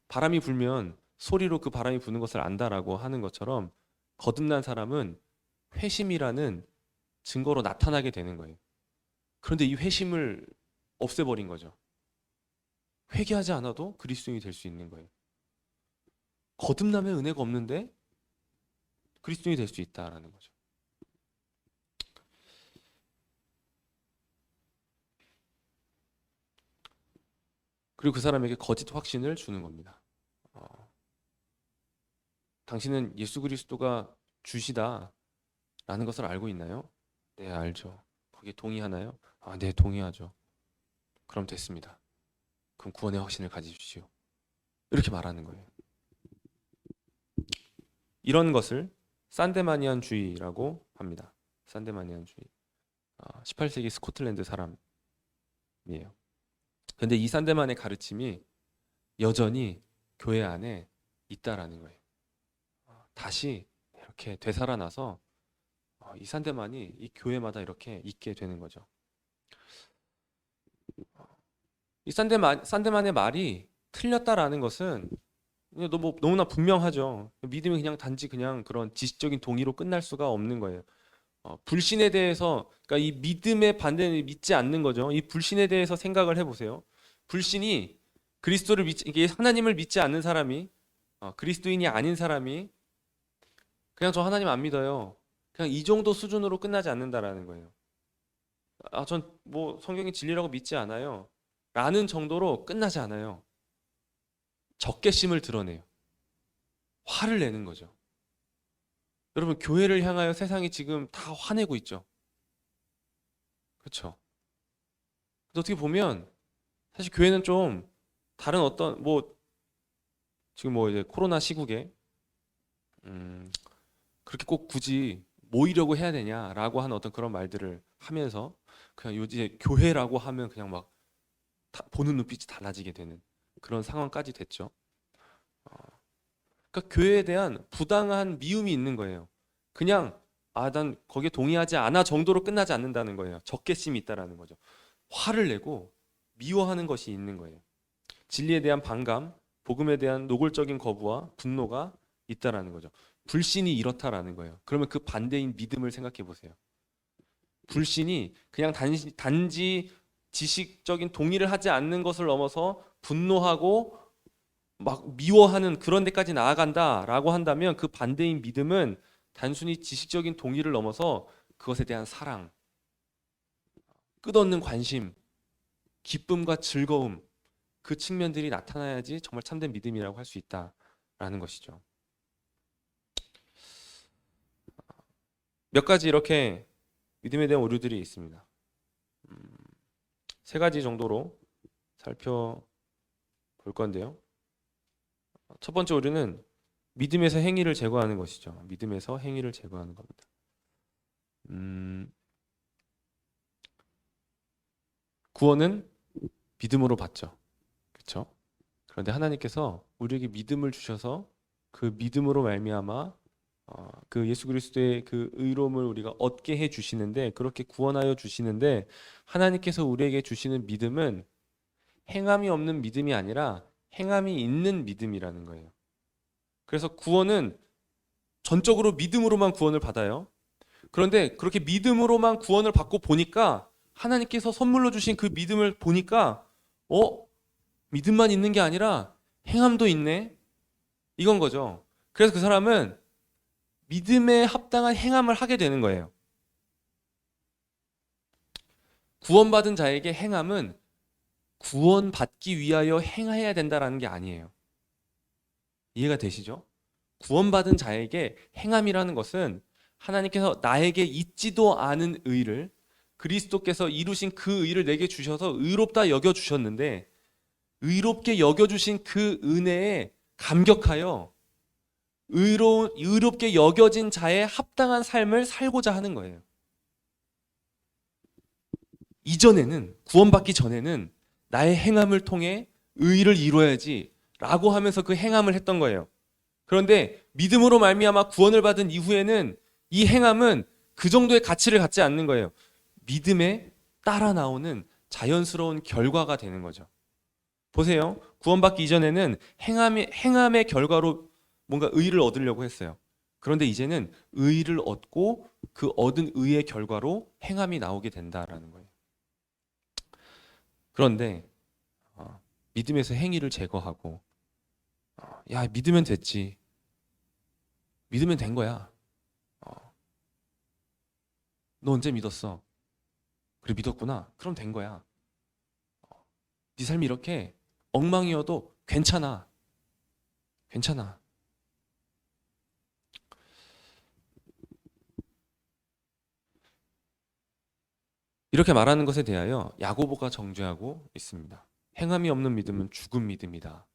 바람이 불면 소리로 그 바람이 부는 것을 안다라고 하는 것처럼 거듭난 사람은 회심이라는 증거로 나타나게 되는 거예요. 그런데 이 회심을 없애버린 거죠. 회개하지 않아도 그리스도인이 될 수 있는 거예요. 거듭남의 은혜가 없는데 그리스도인이 될 수 있다라는 거죠. 그리고 그 사람에게 거짓 확신을 주는 겁니다. 당신은 예수 그리스도가 주시다라는 것을 알고 있나요? 네, 알죠. 거기에 동의하나요? 네, 동의하죠. 그럼 됐습니다. 그럼 구원의 확신을 가지십시오. 이렇게 말하는 거예요. 이런 것을 산데마니안주의라고 합니다. 산데마니안주의. 18세기 스코틀랜드 사람이에요. 근데 이 산데만의 가르침이 여전히 교회 안에 있다라는 거예요. 다시 이렇게 되살아나서 이 산데만이 이 교회마다 이렇게 있게 되는 거죠. 이 산데만의 말이 틀렸다라는 것은 너무나 분명하죠. 믿음이 그냥 단지 그냥 그런 지식적인 동의로 끝날 수가 없는 거예요. 불신에 대해서, 그러니까 이 믿음의 반대는 믿지 않는 거죠. 이 불신에 대해서 생각을 해보세요. 불신이 이게 하나님을 믿지 않는 사람이, 그리스도인이 아닌 사람이 그냥 저 하나님 안 믿어요. 그냥 이 정도 수준으로 끝나지 않는다라는 거예요. 전 뭐 성경이 진리라고 믿지 않아요. 라는 정도로 끝나지 않아요. 적개심을 드러내요. 화를 내는 거죠. 여러분, 교회를 향하여 세상이 지금 다 화내고 있죠. 그렇죠? 어떻게 보면 사실 교회는 좀 다른 어떤 지금 이제 코로나 시국에 그렇게 꼭 굳이 모이려고 해야 되냐라고 하는 어떤 그런 말들을 하면서 그냥 이제 교회라고 하면 그냥 막 보는 눈빛이 달라지게 되는 그런 상황까지 됐죠. 그러니까 교회에 대한 부당한 미움이 있는 거예요. 그냥 난 거기에 동의하지 않아 정도로 끝나지 않는다는 거예요. 적개심이 있다라는 거죠. 화를 내고 미워하는 것이 있는 거예요. 진리에 대한 반감, 복음에 대한 노골적인 거부와 분노가 있다라는 거죠. 불신이 이렇다라는 거예요. 그러면 그 반대인 믿음을 생각해 보세요. 불신이 그냥 단지 지식적인 동의를 하지 않는 것을 넘어서 분노하고 막 미워하는 그런 데까지 나아간다라고 한다면 그 반대인 믿음은 단순히 지식적인 동의를 넘어서 그것에 대한 사랑, 끝없는 관심, 기쁨과 즐거움, 그 측면들이 나타나야지 정말 참된 믿음이라고 할 수 있다라는 것이죠. 몇 가지 이렇게 믿음에 대한 오류들이 있습니다. 세 가지 정도로 살펴볼 건데요. 첫 번째 오류는 믿음에서 행위를 제거하는 것이죠. 믿음에서 행위를 제거하는 겁니다. 구원은 믿음으로 받죠. 그렇죠? 그런데 하나님께서 우리에게 믿음을 주셔서 그 믿음으로 말미암아 그 예수 그리스도의 그 의로움을 우리가 얻게 해 주시는데, 그렇게 구원하여 주시는데, 하나님께서 우리에게 주시는 믿음은 행함이 없는 믿음이 아니라 행함이 있는 믿음이라는 거예요. 그래서 구원은 전적으로 믿음으로만 구원을 받아요. 그런데 그렇게 믿음으로만 구원을 받고 보니까 하나님께서 선물로 주신 그 믿음을 보니까 믿음만 있는 게 아니라 행함도 있네? 이건 거죠. 그래서 그 사람은 믿음에 합당한 행함을 하게 되는 거예요. 구원받은 자에게 행함은 구원받기 위하여 행해야 된다라는 게 아니에요. 이해가 되시죠? 구원받은 자에게 행함이라는 것은 하나님께서 나에게 있지도 않은 의를, 그리스도께서 이루신 그 의를 내게 주셔서 의롭다 여겨주셨는데, 의롭게 여겨주신 그 은혜에 감격하여 의롭게 여겨진 자의 합당한 삶을 살고자 하는 거예요. 이전에는, 구원받기 전에는 나의 행함을 통해 의를 이루어야지 라고 하면서 그 행함을 했던 거예요. 그런데 믿음으로 말미암아 구원을 받은 이후에는 이 행함은 그 정도의 가치를 갖지 않는 거예요. 믿음에 따라 나오는 자연스러운 결과가 되는 거죠. 보세요. 구원받기 이전에는 행함의 결과로 뭔가 의를 얻으려고 했어요. 그런데 이제는 의를 얻고 그 얻은 의의 결과로 행함이 나오게 된다라는 거예요. 그런데 믿음에서 행위를 제거하고 야, 믿으면 됐지. 믿으면 된 거야. 너 언제 믿었어? 그래, 믿었구나. 그럼 된 거야. 네 삶이 이렇게 엉망이어도 괜찮아. 괜찮아. 이렇게 말하는 것에 대하여 야고보가 정죄하고 있습니다. 행함이 없는 믿음은 죽은 믿음이다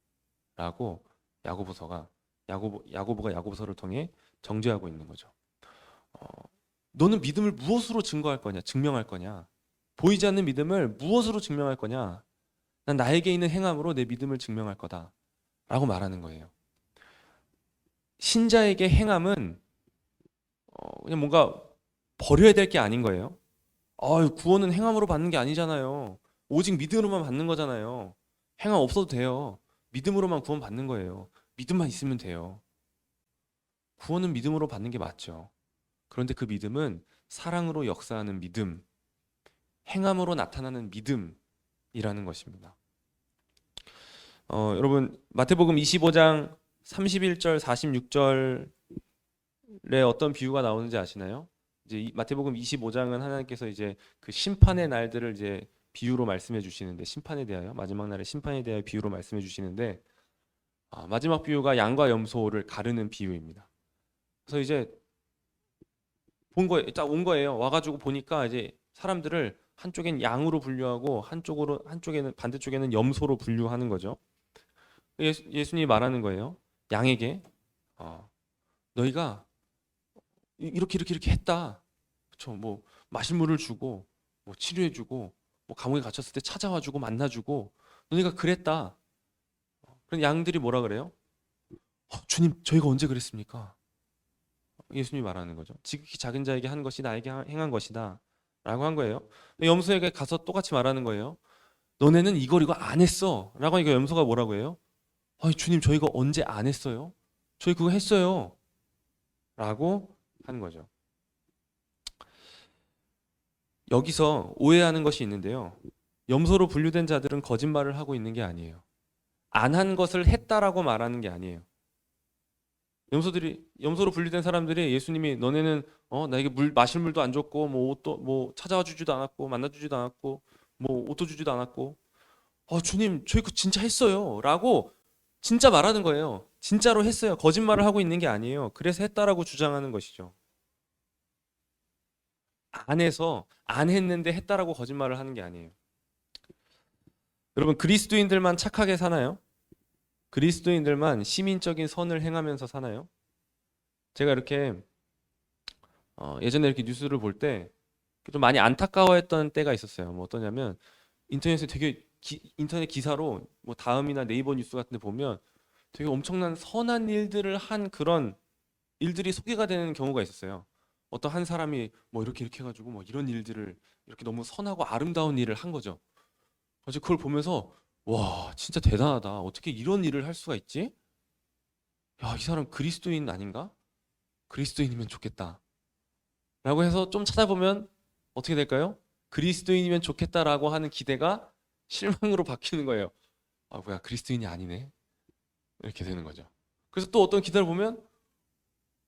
라고 야고보가 야고보서를 통해 정죄하고 있는 거죠. 너는 믿음을 무엇으로 증거할 거냐, 증명할 거냐? 보이지 않는 믿음을 무엇으로 증명할 거냐? 난 나에게 있는 행함으로 내 믿음을 증명할 거다 라고 말하는 거예요. 신자에게 행함은 그냥 뭔가 버려야 될 게 아닌 거예요. 구원은 행함으로 받는 게 아니잖아요. 오직 믿음으로만 받는 거잖아요. 행함 없어도 돼요. 믿음으로만 구원 받는 거예요. 믿음만 있으면 돼요. 구원은 믿음으로 받는 게 맞죠. 그런데 그 믿음은 사랑으로 역사하는 믿음, 행함으로 나타나는 믿음이라는 것입니다. 여러분, 마태복음 25장 31절, 46절에 어떤 비유가 나오는지 아시나요? 이제 이 마태복음 25장은 하나님께서 이제 그 심판의 날들을 이제 비유로 말씀해 주시는데, 심판에 대하여, 마지막 날의 심판에 대하여 비유로 말씀해 주시는데, 마지막 비유가 양과 염소를 가르는 비유입니다. 그래서 이제 딱 온 거예요. 와가지고 보니까 이제 사람들을 한쪽엔 양으로 분류하고 한쪽에는 반대쪽에는 염소로 분류하는 거죠. 예수님이 말하는 거예요. 양에게 너희가 이렇게 했다. 그렇죠. 뭐 마실 물을 주고, 뭐 치료해주고, 뭐 감옥에 갇혔을 때 찾아와주고 만나주고, 너희가 그랬다. 그런 양들이 뭐라 그래요? 주님, 저희가 언제 그랬습니까? 예수님이 말하는 거죠. 지극히 작은 자에게 한 것이 나에게 행한 것이다 라고 한 거예요. 염소에게 가서 똑같이 말하는 거예요. 너네는 이거 안 했어 라고 하니까 염소가 뭐라고 해요? 아니 주님 저희가 언제 안 했어요? 저희 그거 했어요. 라고 하는 거죠. 여기서 오해하는 것이 있는데요. 염소로 분류된 자들은 거짓말을 하고 있는 게 아니에요. 안 한 것을 했다라고 말하는 게 아니에요. 염소로 분류된 사람들이 예수님이 너네는 나에게 물 마실 물도 안 줬고 뭐 옷도 뭐 찾아와 주지도 않았고 만나 주지도 않았고 뭐 옷도 주지도 않았고 주님 저희 그거 진짜 했어요라고 진짜 말하는 거예요. 진짜로 했어요. 거짓말을 하고 있는 게 아니에요. 그래서 했다라고 주장하는 것이죠. 안 해서 안 했는데 했다라고 거짓말을 하는 게 아니에요. 여러분 그리스도인들만 착하게 사나요? 그리스도인들만 시민적인 선을 행하면서 사나요? 제가 이렇게 예전에 이렇게 뉴스를 볼 때 좀 많이 안타까워했던 때가 있었어요. 뭐 어떠냐면 인터넷에 되게 인터넷 기사로 뭐 다음이나 네이버 뉴스 같은 데 보면 되게 엄청난 선한 일들을 한 그런 일들이 소개가 되는 경우가 있었어요. 어떤 한 사람이 뭐 이렇게 해가지고 뭐 이런 일들을 이렇게 너무 선하고 아름다운 일을 한 거죠. 그래서 그걸 보면서 와 진짜 대단하다. 어떻게 이런 일을 할 수가 있지? 야, 이 사람 그리스도인 아닌가? 그리스도인이면 좋겠다. 라고 해서 좀 찾아보면 어떻게 될까요? 그리스도인이면 좋겠다라고 하는 기대가 실망으로 바뀌는 거예요. 아, 뭐야, 그리스도인이 아니네. 이렇게 되는 거죠. 그래서 또 어떤 기사를 보면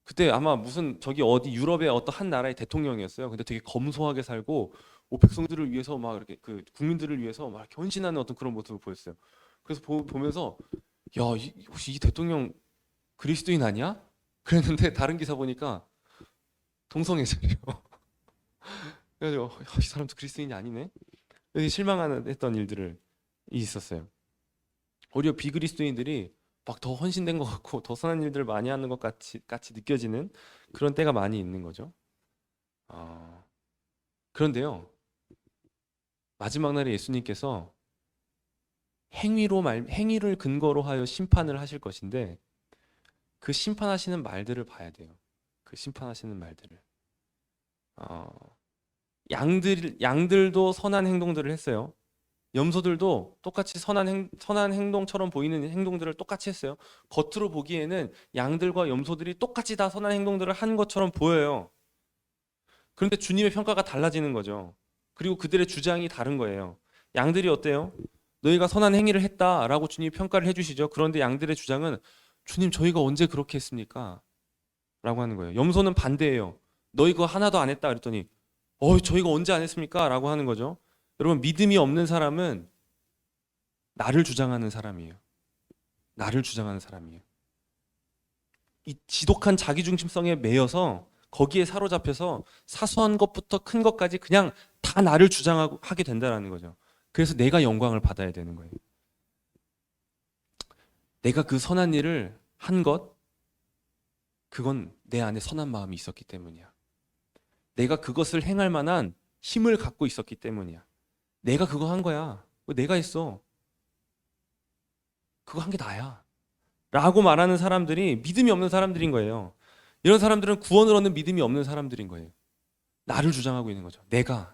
그때 아마 무슨 저기 어디 유럽의 어떤 한 나라의 대통령이었어요. 근데 되게 검소하게 살고 백성들을 위해서 막 이렇게 그 국민들을 위해서 막 헌신하는 어떤 그런 모습을 보였어요. 그래서 보면서 야, 혹시 이 대통령 그리스도인 아니야? 그랬는데 다른 기사 보니까 동성애자래요. 그래가지고 이 사람도 그리스도인이 아니네. 되게 실망했던 일들을 있었어요. 오히려 비그리스도인들이 막 더 헌신된 것 같고 더 선한 일들을 많이 하는 것 같이 느껴지는 그런 때가 많이 있는 거죠. 아, 그런데요. 마지막 날에 예수님께서 행위를 근거로 하여 심판을 하실 것인데 그 심판하시는 말들을 봐야 돼요. 그 심판하시는 말들을. 어, 양들도 선한 행동들을 했어요. 염소들도 똑같이 선한 행동처럼 보이는 행동들을 똑같이 했어요. 겉으로 보기에는 양들과 염소들이 똑같이 다 선한 행동들을 한 것처럼 보여요. 그런데 주님의 평가가 달라지는 거죠. 그리고 그들의 주장이 다른 거예요. 양들이 어때요? 너희가 선한 행위를 했다라고 주님이 평가를 해주시죠. 그런데 양들의 주장은 주님 저희가 언제 그렇게 했습니까? 라고 하는 거예요. 염소는 반대예요. 너희 그거 하나도 안 했다 그랬더니 저희가 언제 안 했습니까? 라고 하는 거죠. 여러분 믿음이 없는 사람은 나를 주장하는 사람이에요. 나를 주장하는 사람이에요. 이 지독한 자기중심성에 매여서 거기에 사로잡혀서 사소한 것부터 큰 것까지 그냥 다 나를 주장하고 하게 된다는 거죠. 그래서 내가 영광을 받아야 되는 거예요. 내가 그 선한 일을 한 것, 그건 내 안에 선한 마음이 있었기 때문이야. 내가 그것을 행할 만한 힘을 갖고 있었기 때문이야. 내가 그거 한 거야. 내가 했어. 그거 한 게 나야. 라고 말하는 사람들이 믿음이 없는 사람들인 거예요. 이런 사람들은 구원을 얻는 믿음이 없는 사람들인 거예요. 나를 주장하고 있는 거죠. 내가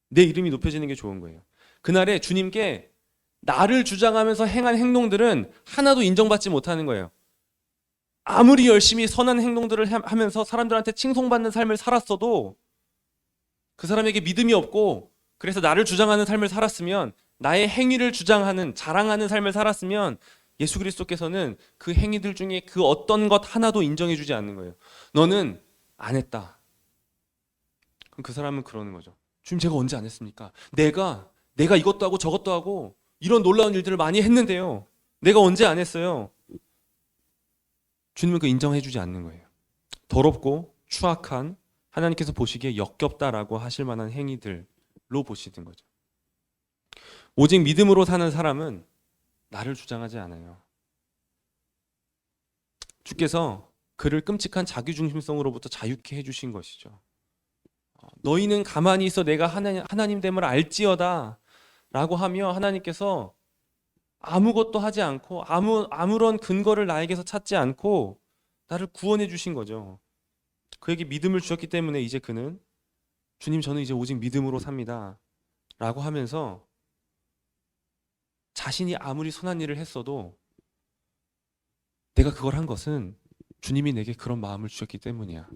내 이름이 높여지는 게 좋은 거예요. 그날에 주님께 나를 주장하면서 행한 행동들은 하나도 인정받지 못하는 거예요. 아무리 열심히 선한 행동들을 하면서 사람들한테 칭송받는 삶을 살았어도 그 사람에게 믿음이 없고 그래서 나를 주장하는 삶을 살았으면 나의 행위를 주장하는 자랑하는 삶을 살았으면 예수 그리스도께서는 그 행위들 중에 그 어떤 것 하나도 인정해 주지 않는 거예요. 너는 안 했다. 그럼 그 사람은 그러는 거죠. 주님 제가 언제 안 했습니까? 내가 이것도 하고 저것도 하고 이런 놀라운 일들을 많이 했는데요. 내가 언제 안 했어요? 주님은 그 인정해 주지 않는 거예요. 더럽고 추악한 하나님께서 보시기에 역겹다라고 하실 만한 행위들로 보시는 거죠. 오직 믿음으로 사는 사람은 나를 주장하지 않아요. 주께서 그를 끔찍한 자기중심성으로부터 자유케 해주신 것이죠. 너희는 가만히 있어 내가 하나님 됨을 알지어다 라고 하며 하나님께서 아무것도 하지 않고 아무런 근거를 나에게서 찾지 않고 나를 구원해 주신 거죠. 그에게 믿음을 주셨기 때문에 이제 그는 주님 저는 이제 오직 믿음으로 삽니다 라고 하면서 자신이 아무리 선한 일을 했어도 내가 그걸 한 것은 주님이 내게 그런 마음을 주셨기 때문이야.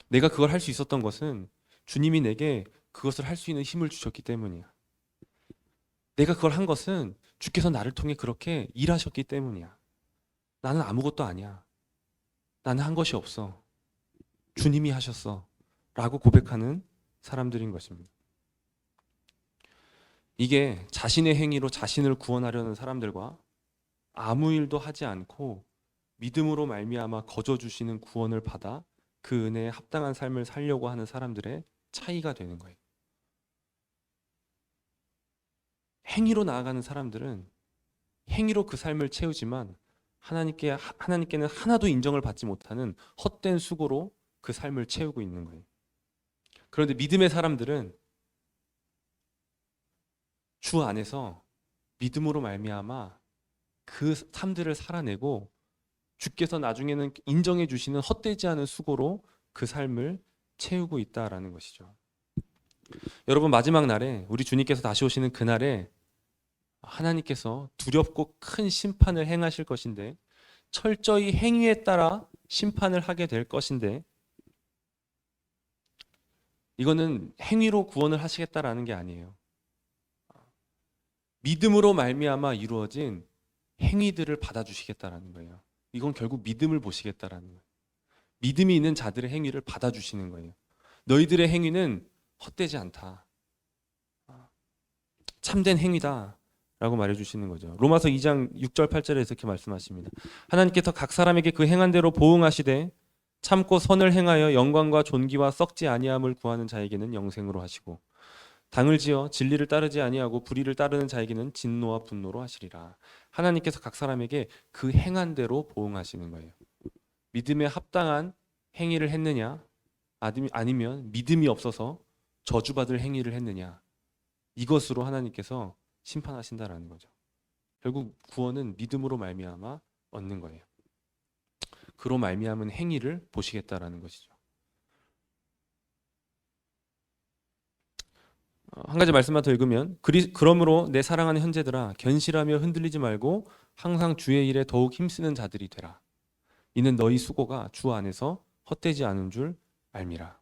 내가 그걸 할 수 있었던 것은 주님이 내게 그것을 할 수 있는 힘을 주셨기 때문이야. 내가 그걸 한 것은 주께서 나를 통해 그렇게 일하셨기 때문이야. 나는 아무것도 아니야. 나는 한 것이 없어. 주님이 하셨어. 라고 고백하는 사람들인 것입니다. 이게 자신의 행위로 자신을 구원하려는 사람들과 아무 일도 하지 않고 믿음으로 말미암아 거저 주시는 구원을 받아 그 은혜에 합당한 삶을 살려고 하는 사람들의 차이가 되는 거예요. 행위로 나아가는 사람들은 행위로 그 삶을 채우지만 하나님께는 하나도 인정을 받지 못하는 헛된 수고로 그 삶을 채우고 있는 거예요. 그런데 믿음의 사람들은 주 안에서 믿음으로 말미암아 그 삶들을 살아내고 주께서 나중에는 인정해 주시는 헛되지 않은 수고로 그 삶을 채우고 있다라는 것이죠. 여러분, 마지막 날에 우리 주님께서 다시 오시는 그날에 하나님께서 두렵고 큰 심판을 행하실 것인데 철저히 행위에 따라 심판을 하게 될 것인데 이거는 행위로 구원을 하시겠다라는 게 아니에요. 믿음으로 말미암아 이루어진 행위들을 받아주시겠다라는 거예요. 이건 결국 믿음을 보시겠다라는 거예요. 믿음이 있는 자들의 행위를 받아주시는 거예요. 너희들의 행위는 헛되지 않다. 참된 행위다. 라고 말해주시는 거죠. 로마서 2장 6절 8절에 이렇게 말씀하십니다. 하나님께서 각 사람에게 그 행한 대로 보응하시되 참고 선을 행하여 영광과 존귀와 썩지 아니함을 구하는 자에게는 영생으로 하시고 당을 지어 진리를 따르지 아니하고 불의를 따르는 자에게는 진노와 분노로 하시리라. 하나님께서 각 사람에게 그 행한 대로 보응하시는 거예요. 믿음에 합당한 행위를 했느냐 아니면 믿음이 없어서 저주받을 행위를 했느냐, 이것으로 하나님께서 심판하신다라는 거죠. 결국 구원은 믿음으로 말미암아 얻는 거예요. 그로 말미암은 행위를 보시겠다라는 것이죠. 한 가지 말씀만 더 읽으면 그러므로 내 사랑하는 형제들아 견실하며 흔들리지 말고 항상 주의 일에 더욱 힘쓰는 자들이 되라. 이는 너희 수고가 주 안에서 헛되지 않은 줄 알미라.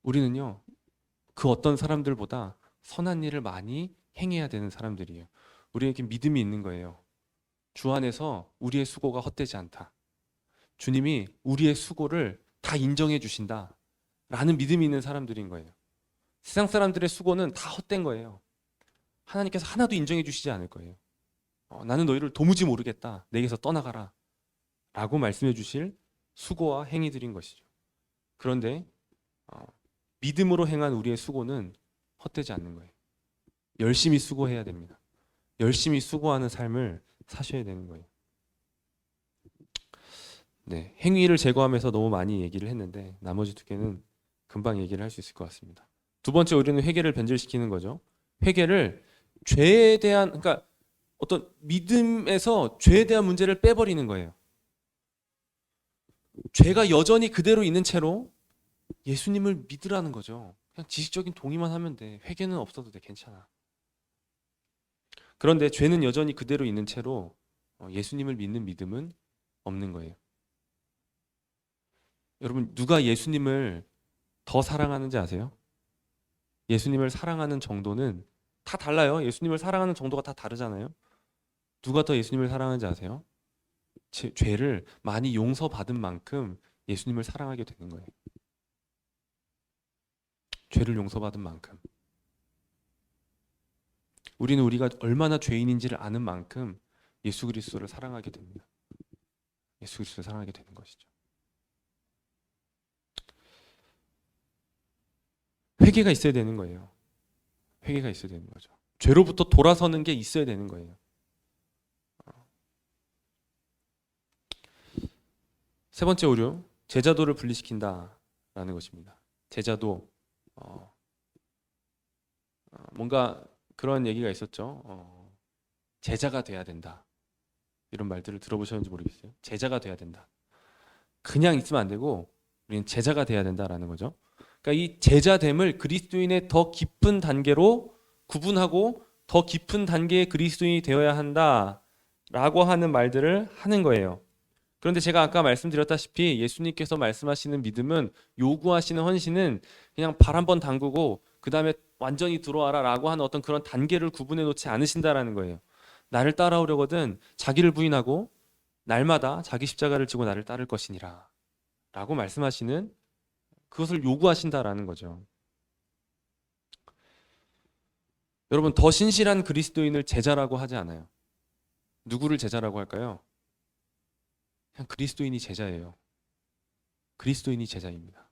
우리는요 그 어떤 사람들보다 선한 일을 많이 행해야 되는 사람들이에요. 우리에게 믿음이 있는 거예요. 주 안에서 우리의 수고가 헛되지 않다. 주님이 우리의 수고를 다 인정해 주신다 라는 믿음이 있는 사람들인 거예요. 세상 사람들의 수고는 다 헛된 거예요. 하나님께서 하나도 인정해 주시지 않을 거예요. 나는 너희를 도무지 모르겠다. 내게서 떠나가라 라고 말씀해 주실 수고와 행위들인 것이죠. 그런데 믿음으로 행한 우리의 수고는 헛되지 않는 거예요. 열심히 수고해야 됩니다. 열심히 수고하는 삶을 사셔야 되는 거예요. 네, 행위를 제거하면서 너무 많이 얘기를 했는데 나머지 두 개는 금방 얘기를 할 수 있을 것 같습니다. 두 번째, 우리는 회개를 변질시키는 거죠. 회개를 죄에 대한, 그러니까 어떤 믿음에서 죄에 대한 문제를 빼버리는 거예요. 죄가 여전히 그대로 있는 채로 예수님을 믿으라는 거죠. 그냥 지식적인 동의만 하면 돼. 회개는 없어도 돼. 괜찮아. 그런데 죄는 여전히 그대로 있는 채로 예수님을 믿는 믿음은 없는 거예요. 여러분, 누가 예수님을 더 사랑하는지 아세요? 예수님을 사랑하는 정도는 다 달라요. 예수님을 사랑하는 정도가 다 다르잖아요. 누가 더 예수님을 사랑하는지 아세요? 죄를 많이 용서받은 만큼 예수님을 사랑하게 되는 거예요. 죄를 용서받은 만큼. 우리는 우리가 얼마나 죄인인지를 아는 만큼 예수 그리스도를 사랑하게 됩니다. 예수 그리스도를 사랑하게 되는 것이죠. 회개가 있어야 되는 거예요. 회개가 있어야 되는 거죠. 죄로부터 돌아서는 게 있어야 되는 거예요. 세 번째 오류, 제자도를 분리시킨다라는 것입니다. 제자도, 뭔가 그런 얘기가 있었죠. 제자가 돼야 된다. 이런 말들을 들어보셨는지 모르겠어요. 제자가 돼야 된다. 그냥 있으면 안 되고 우리는 제자가 돼야 된다라는 거죠. 그러니까 이 제자됨을 그리스도인의 더 깊은 단계로 구분하고 더 깊은 단계의 그리스도인이 되어야 한다라고 하는 말들을 하는 거예요. 그런데 제가 아까 말씀드렸다시피 예수님께서 말씀하시는 믿음은, 요구하시는 헌신은 그냥 발 한번 담그고 그 다음에 완전히 들어와라 라고 하는 어떤 그런 단계를 구분해 놓지 않으신다라는 거예요. 나를 따라오려거든 자기를 부인하고 날마다 자기 십자가를 지고 나를 따를 것이니라 라고 말씀하시는, 그것을 요구하신다라는 거죠. 여러분, 더 신실한 그리스도인을 제자라고 하지 않아요. 누구를 제자라고 할까요? 그냥 그리스도인이 제자예요. 그리스도인이 제자입니다.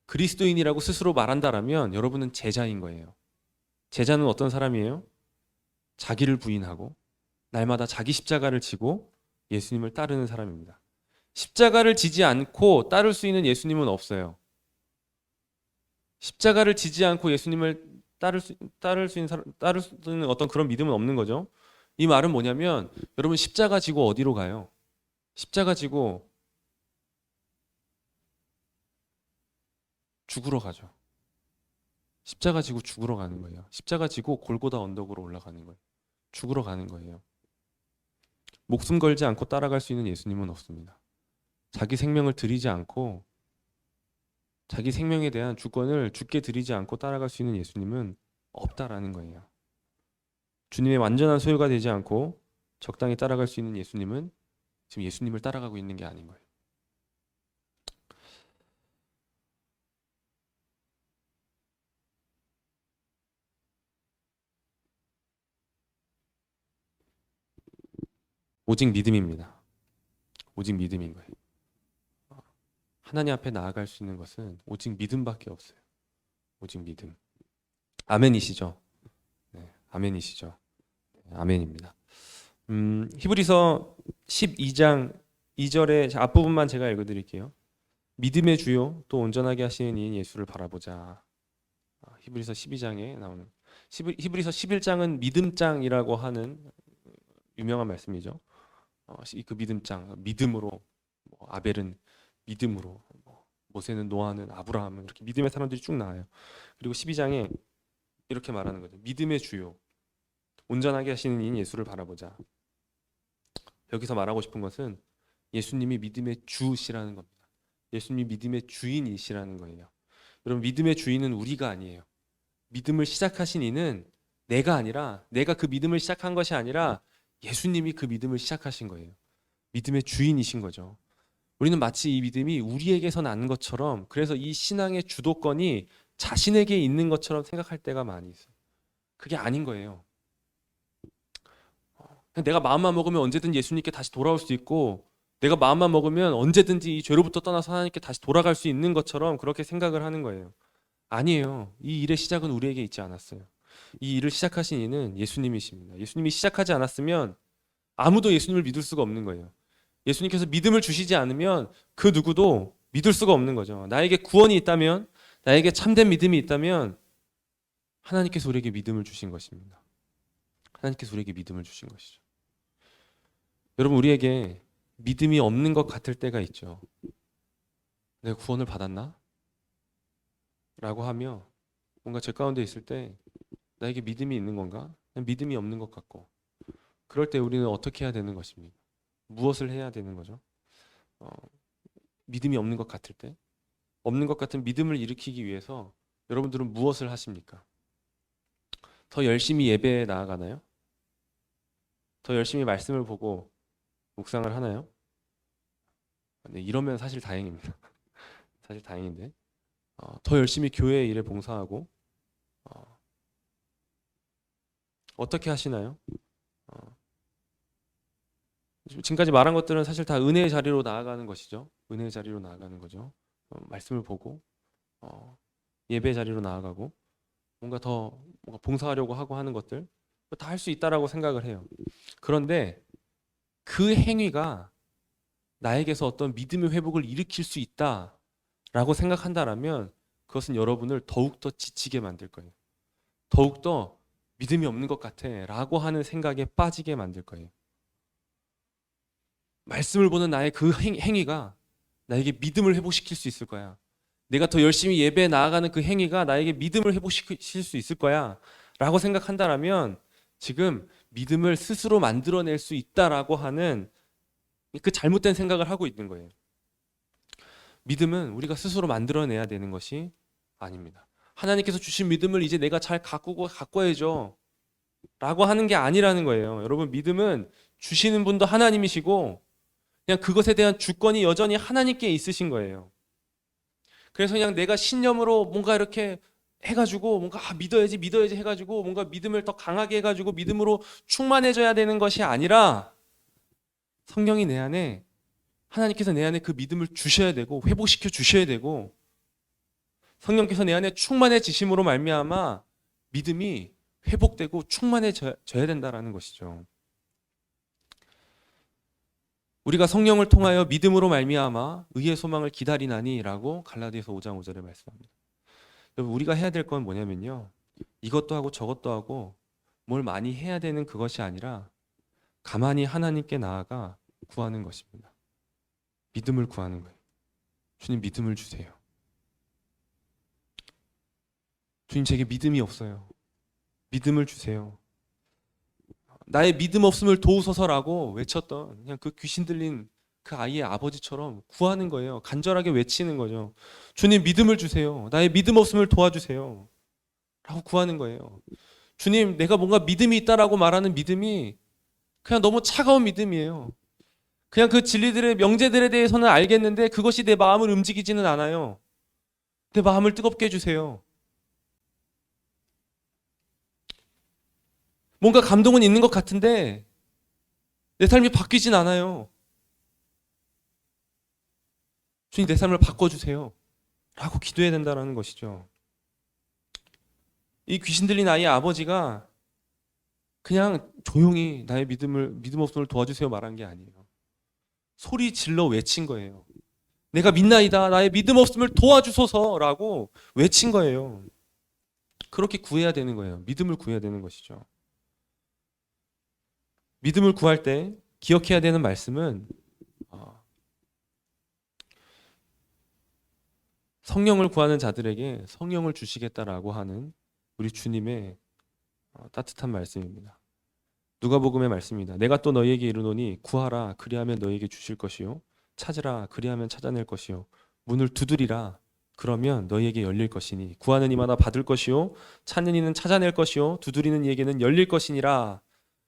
그리스도인이라고 스스로 말한다라면 여러분은 제자인 거예요. 제자는 어떤 사람이에요? 자기를 부인하고 날마다 자기 십자가를 지고 예수님을 따르는 사람입니다. 십자가를 지지 않고 따를 수 있는 예수님은 없어요. 십자가를 지지 않고 예수님을 따를 수 있는 어떤 그런 믿음은 없는 거죠. 이 말은 뭐냐면, 여러분 십자가 지고 어디로 가요? 십자가 지고 죽으러 가죠. 십자가 지고 죽으러 가는 거예요. 십자가 지고 골고다 언덕으로 올라가는 거예요. 죽으러 가는 거예요. 목숨 걸지 않고 따라갈 수 있는 예수님은 없습니다. 자기 생명을 드리지 않고, 자기 생명에 대한 주권을 주께 드리지 않고 따라갈 수 있는 예수님은 없다라는 거예요. 주님의 완전한 소유가 되지 않고 적당히 따라갈 수 있는 예수님은 지금 예수님을 따라가고 있는 게 아닌 거예요. 오직 믿음입니다. 오직 믿음인 거예요. 하나님 앞에 나아갈 수 있는 것은 오직 믿음밖에 없어요. 오직 믿음. 아멘이시죠? 네, 아멘이시죠? 네, 아멘입니다. 히브리서 12장 2절의 앞부분만 제가 읽어드릴게요. 믿음의 주요 또 온전하게 하시는 이인 예수를 바라보자. 히브리서 12장에 나오는, 히브리서 11장은 믿음장이라고 하는 유명한 말씀이죠. 그 믿음장, 믿음으로, 아벨은 믿음으로, 모세는 노아는 아브라함은, 이렇게 믿음의 사람들이 쭉 나와요. 그리고 12장에 이렇게 말하는 거죠. 믿음의 주요 온전하게 하시는 이인 예수를 바라보자. 여기서 말하고 싶은 것은 예수님이 믿음의 주시라는 겁니다. 예수님이 믿음의 주인이시라는 거예요. 여러분, 믿음의 주인은 우리가 아니에요. 믿음을 시작하신 이는 내가 아니라, 내가 그 믿음을 시작한 것이 아니라 예수님이 그 믿음을 시작하신 거예요. 믿음의 주인이신 거죠. 우리는 마치 이 믿음이 우리에게서 난 것처럼, 그래서 이 신앙의 주도권이 자신에게 있는 것처럼 생각할 때가 많이 있어요. 그게 아닌 거예요. 내가 마음만 먹으면 언제든 예수님께 다시 돌아올 수 있고, 내가 마음만 먹으면 언제든지 이 죄로부터 떠나서 하나님께 다시 돌아갈 수 있는 것처럼 그렇게 생각을 하는 거예요. 아니에요. 이 일의 시작은 우리에게 있지 않았어요. 이 일을 시작하신 이는 예수님이십니다. 예수님이 시작하지 않았으면 아무도 예수님을 믿을 수가 없는 거예요. 예수님께서 믿음을 주시지 않으면 그 누구도 믿을 수가 없는 거죠. 나에게 구원이 있다면, 나에게 참된 믿음이 있다면 하나님께서 우리에게 믿음을 주신 것입니다. 하나님께서 우리에게 믿음을 주신 것이죠. 여러분, 우리에게 믿음이 없는 것 같을 때가 있죠. 내가 구원을 받았나? 라고 하며 뭔가 죄 가운데 있을 때 나에게 믿음이 있는 건가? 믿음이 없는 것 같고, 그럴 때 우리는 어떻게 해야 되는 것입니까? 무엇을 해야 되는 거죠? 믿음이 없는 것 같을 때, 없는 것 같은 믿음을 일으키기 위해서 여러분들은 무엇을 하십니까? 더 열심히 예배에 나아가나요? 더 열심히 말씀을 보고 묵상을 하나요? 네, 이러면 사실 다행입니다. 사실 다행인데, 더 열심히 교회 일에 봉사하고, 어떻게 하시나요? 지금까지 말한 것들은 사실 다 은혜의 자리로 나아가는 것이죠. 은혜의 자리로 나아가는 거죠. 말씀을 보고, 예배 자리로 나아가고, 뭔가 봉사하려고 하고 하는 것들 다 할 수 있다라고 생각을 해요. 그런데 그 행위가 나에게서 어떤 믿음의 회복을 일으킬 수 있다라고 생각한다라면 그것은 여러분을 더욱더 지치게 만들 거예요. 더욱더 믿음이 없는 것 같아 라고 하는 생각에 빠지게 만들 거예요. 말씀을 보는 나의 그 행위가 나에게 믿음을 회복시킬 수 있을 거야. 내가 더 열심히 예배에 나아가는 그 행위가 나에게 믿음을 회복시킬 수 있을 거야 라고 생각한다라면 지금 믿음을 스스로 만들어낼 수 있다라고 하는 그 잘못된 생각을 하고 있는 거예요. 믿음은 우리가 스스로 만들어내야 되는 것이 아닙니다. 하나님께서 주신 믿음을 이제 내가 잘 가꿔야죠 라고 하는 게 아니라는 거예요. 여러분, 믿음은 주시는 분도 하나님이시고 그냥 그것에 대한 주권이 여전히 하나님께 있으신 거예요. 그래서 그냥 내가 신념으로 뭔가 이렇게 해가지고 뭔가 믿어야지 해가지고 뭔가 믿음을 더 강하게 해가지고 믿음으로 충만해져야 되는 것이 아니라 성령이 내 안에, 하나님께서 내 안에 그 믿음을 주셔야 되고 회복시켜 주셔야 되고 성령께서 내 안에 충만해지심으로 말미암아 믿음이 회복되고 충만해져야 된다라는 것이죠. 우리가 성령을 통하여 믿음으로 말미암아 의의 소망을 기다리나니라고 갈라디아서 5장 5절에 말씀합니다. 여러분, 우리가 해야 될 건 뭐냐면요, 이것도 하고 저것도 하고 뭘 많이 해야 되는 그것이 아니라 가만히 하나님께 나아가 구하는 것입니다. 믿음을 구하는 거예요. 주님, 믿음을 주세요. 주님, 제게 믿음이 없어요. 믿음을 주세요. 나의 믿음 없음을 도우소서라고 외쳤던 그냥 그 귀신 들린 그 아이의 아버지처럼 구하는 거예요. 간절하게 외치는 거죠. 주님, 믿음을 주세요. 나의 믿음 없음을 도와주세요 라고 구하는 거예요. 주님, 내가 뭔가 믿음이 있다라고 말하는 믿음이 그냥 너무 차가운 믿음이에요. 그냥 그 진리들의 명제들에 대해서는 알겠는데 그것이 내 마음을 움직이지는 않아요. 내 마음을 뜨겁게 해주세요. 뭔가 감동은 있는 것 같은데 내 삶이 바뀌진 않아요. 주님, 내 삶을 바꿔주세요 라고 기도해야 된다는 것이죠. 이 귀신 들린 아이의 아버지가 그냥 조용히 나의 믿음 없음을 도와주세요 말한 게 아니에요. 소리 질러 외친 거예요. 내가 믿나이다, 나의 믿음 없음을 도와주소서라고 외친 거예요. 그렇게 구해야 되는 거예요. 믿음을 구해야 되는 것이죠. 믿음을 구할 때 기억해야 되는 말씀은 성령을 구하는 자들에게 성령을 주시겠다라고 하는 우리 주님의 따뜻한 말씀입니다. 누가복음의 말씀입니다. 내가 또 너희에게 이르노니 구하라 그리하면 너희에게 주실 것이요 찾으라 그리하면 찾아낼 것이요 문을 두드리라 그러면 너희에게 열릴 것이니 구하는 이마다 받을 것이요 찾는 이는 찾아낼 것이요 두드리는 이에게는 열릴 것이니라.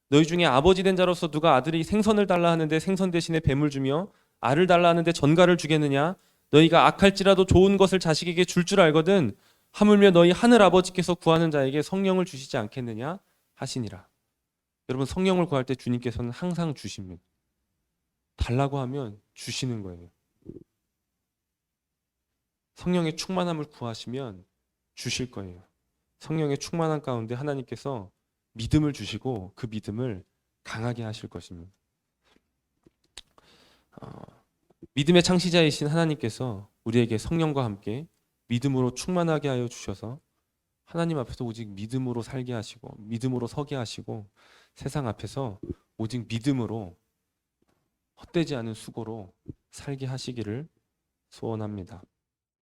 너희 중에 아버지 된 자로서 누가 아들이 생선을 달라 하는데 생선 대신에 뱀을 주며 알을 달라 하는데 전갈을 주겠느냐? 너희가 악할지라도 좋은 것을 자식에게 줄 줄 알거든 하물며 너희 하늘 아버지께서 구하는 자에게 성령을 주시지 않겠느냐 하시니라. 여러분, 성령을 구할 때 주님께서는 항상 주십니다. 달라고 하면 주시는 거예요. 성령의 충만함을 구하시면 주실 거예요. 성령의 충만함 가운데 하나님께서 믿음을 주시고 그 믿음을 강하게 하실 것입니다. 믿음의 창시자이신 하나님께서 우리에게 성령과 함께 믿음으로 충만하게 하여 주셔서 하나님 앞에서 오직 믿음으로 살게 하시고 믿음으로 서게 하시고 세상 앞에서 오직 믿음으로 헛되지 않은 수고로 살게 하시기를 소원합니다.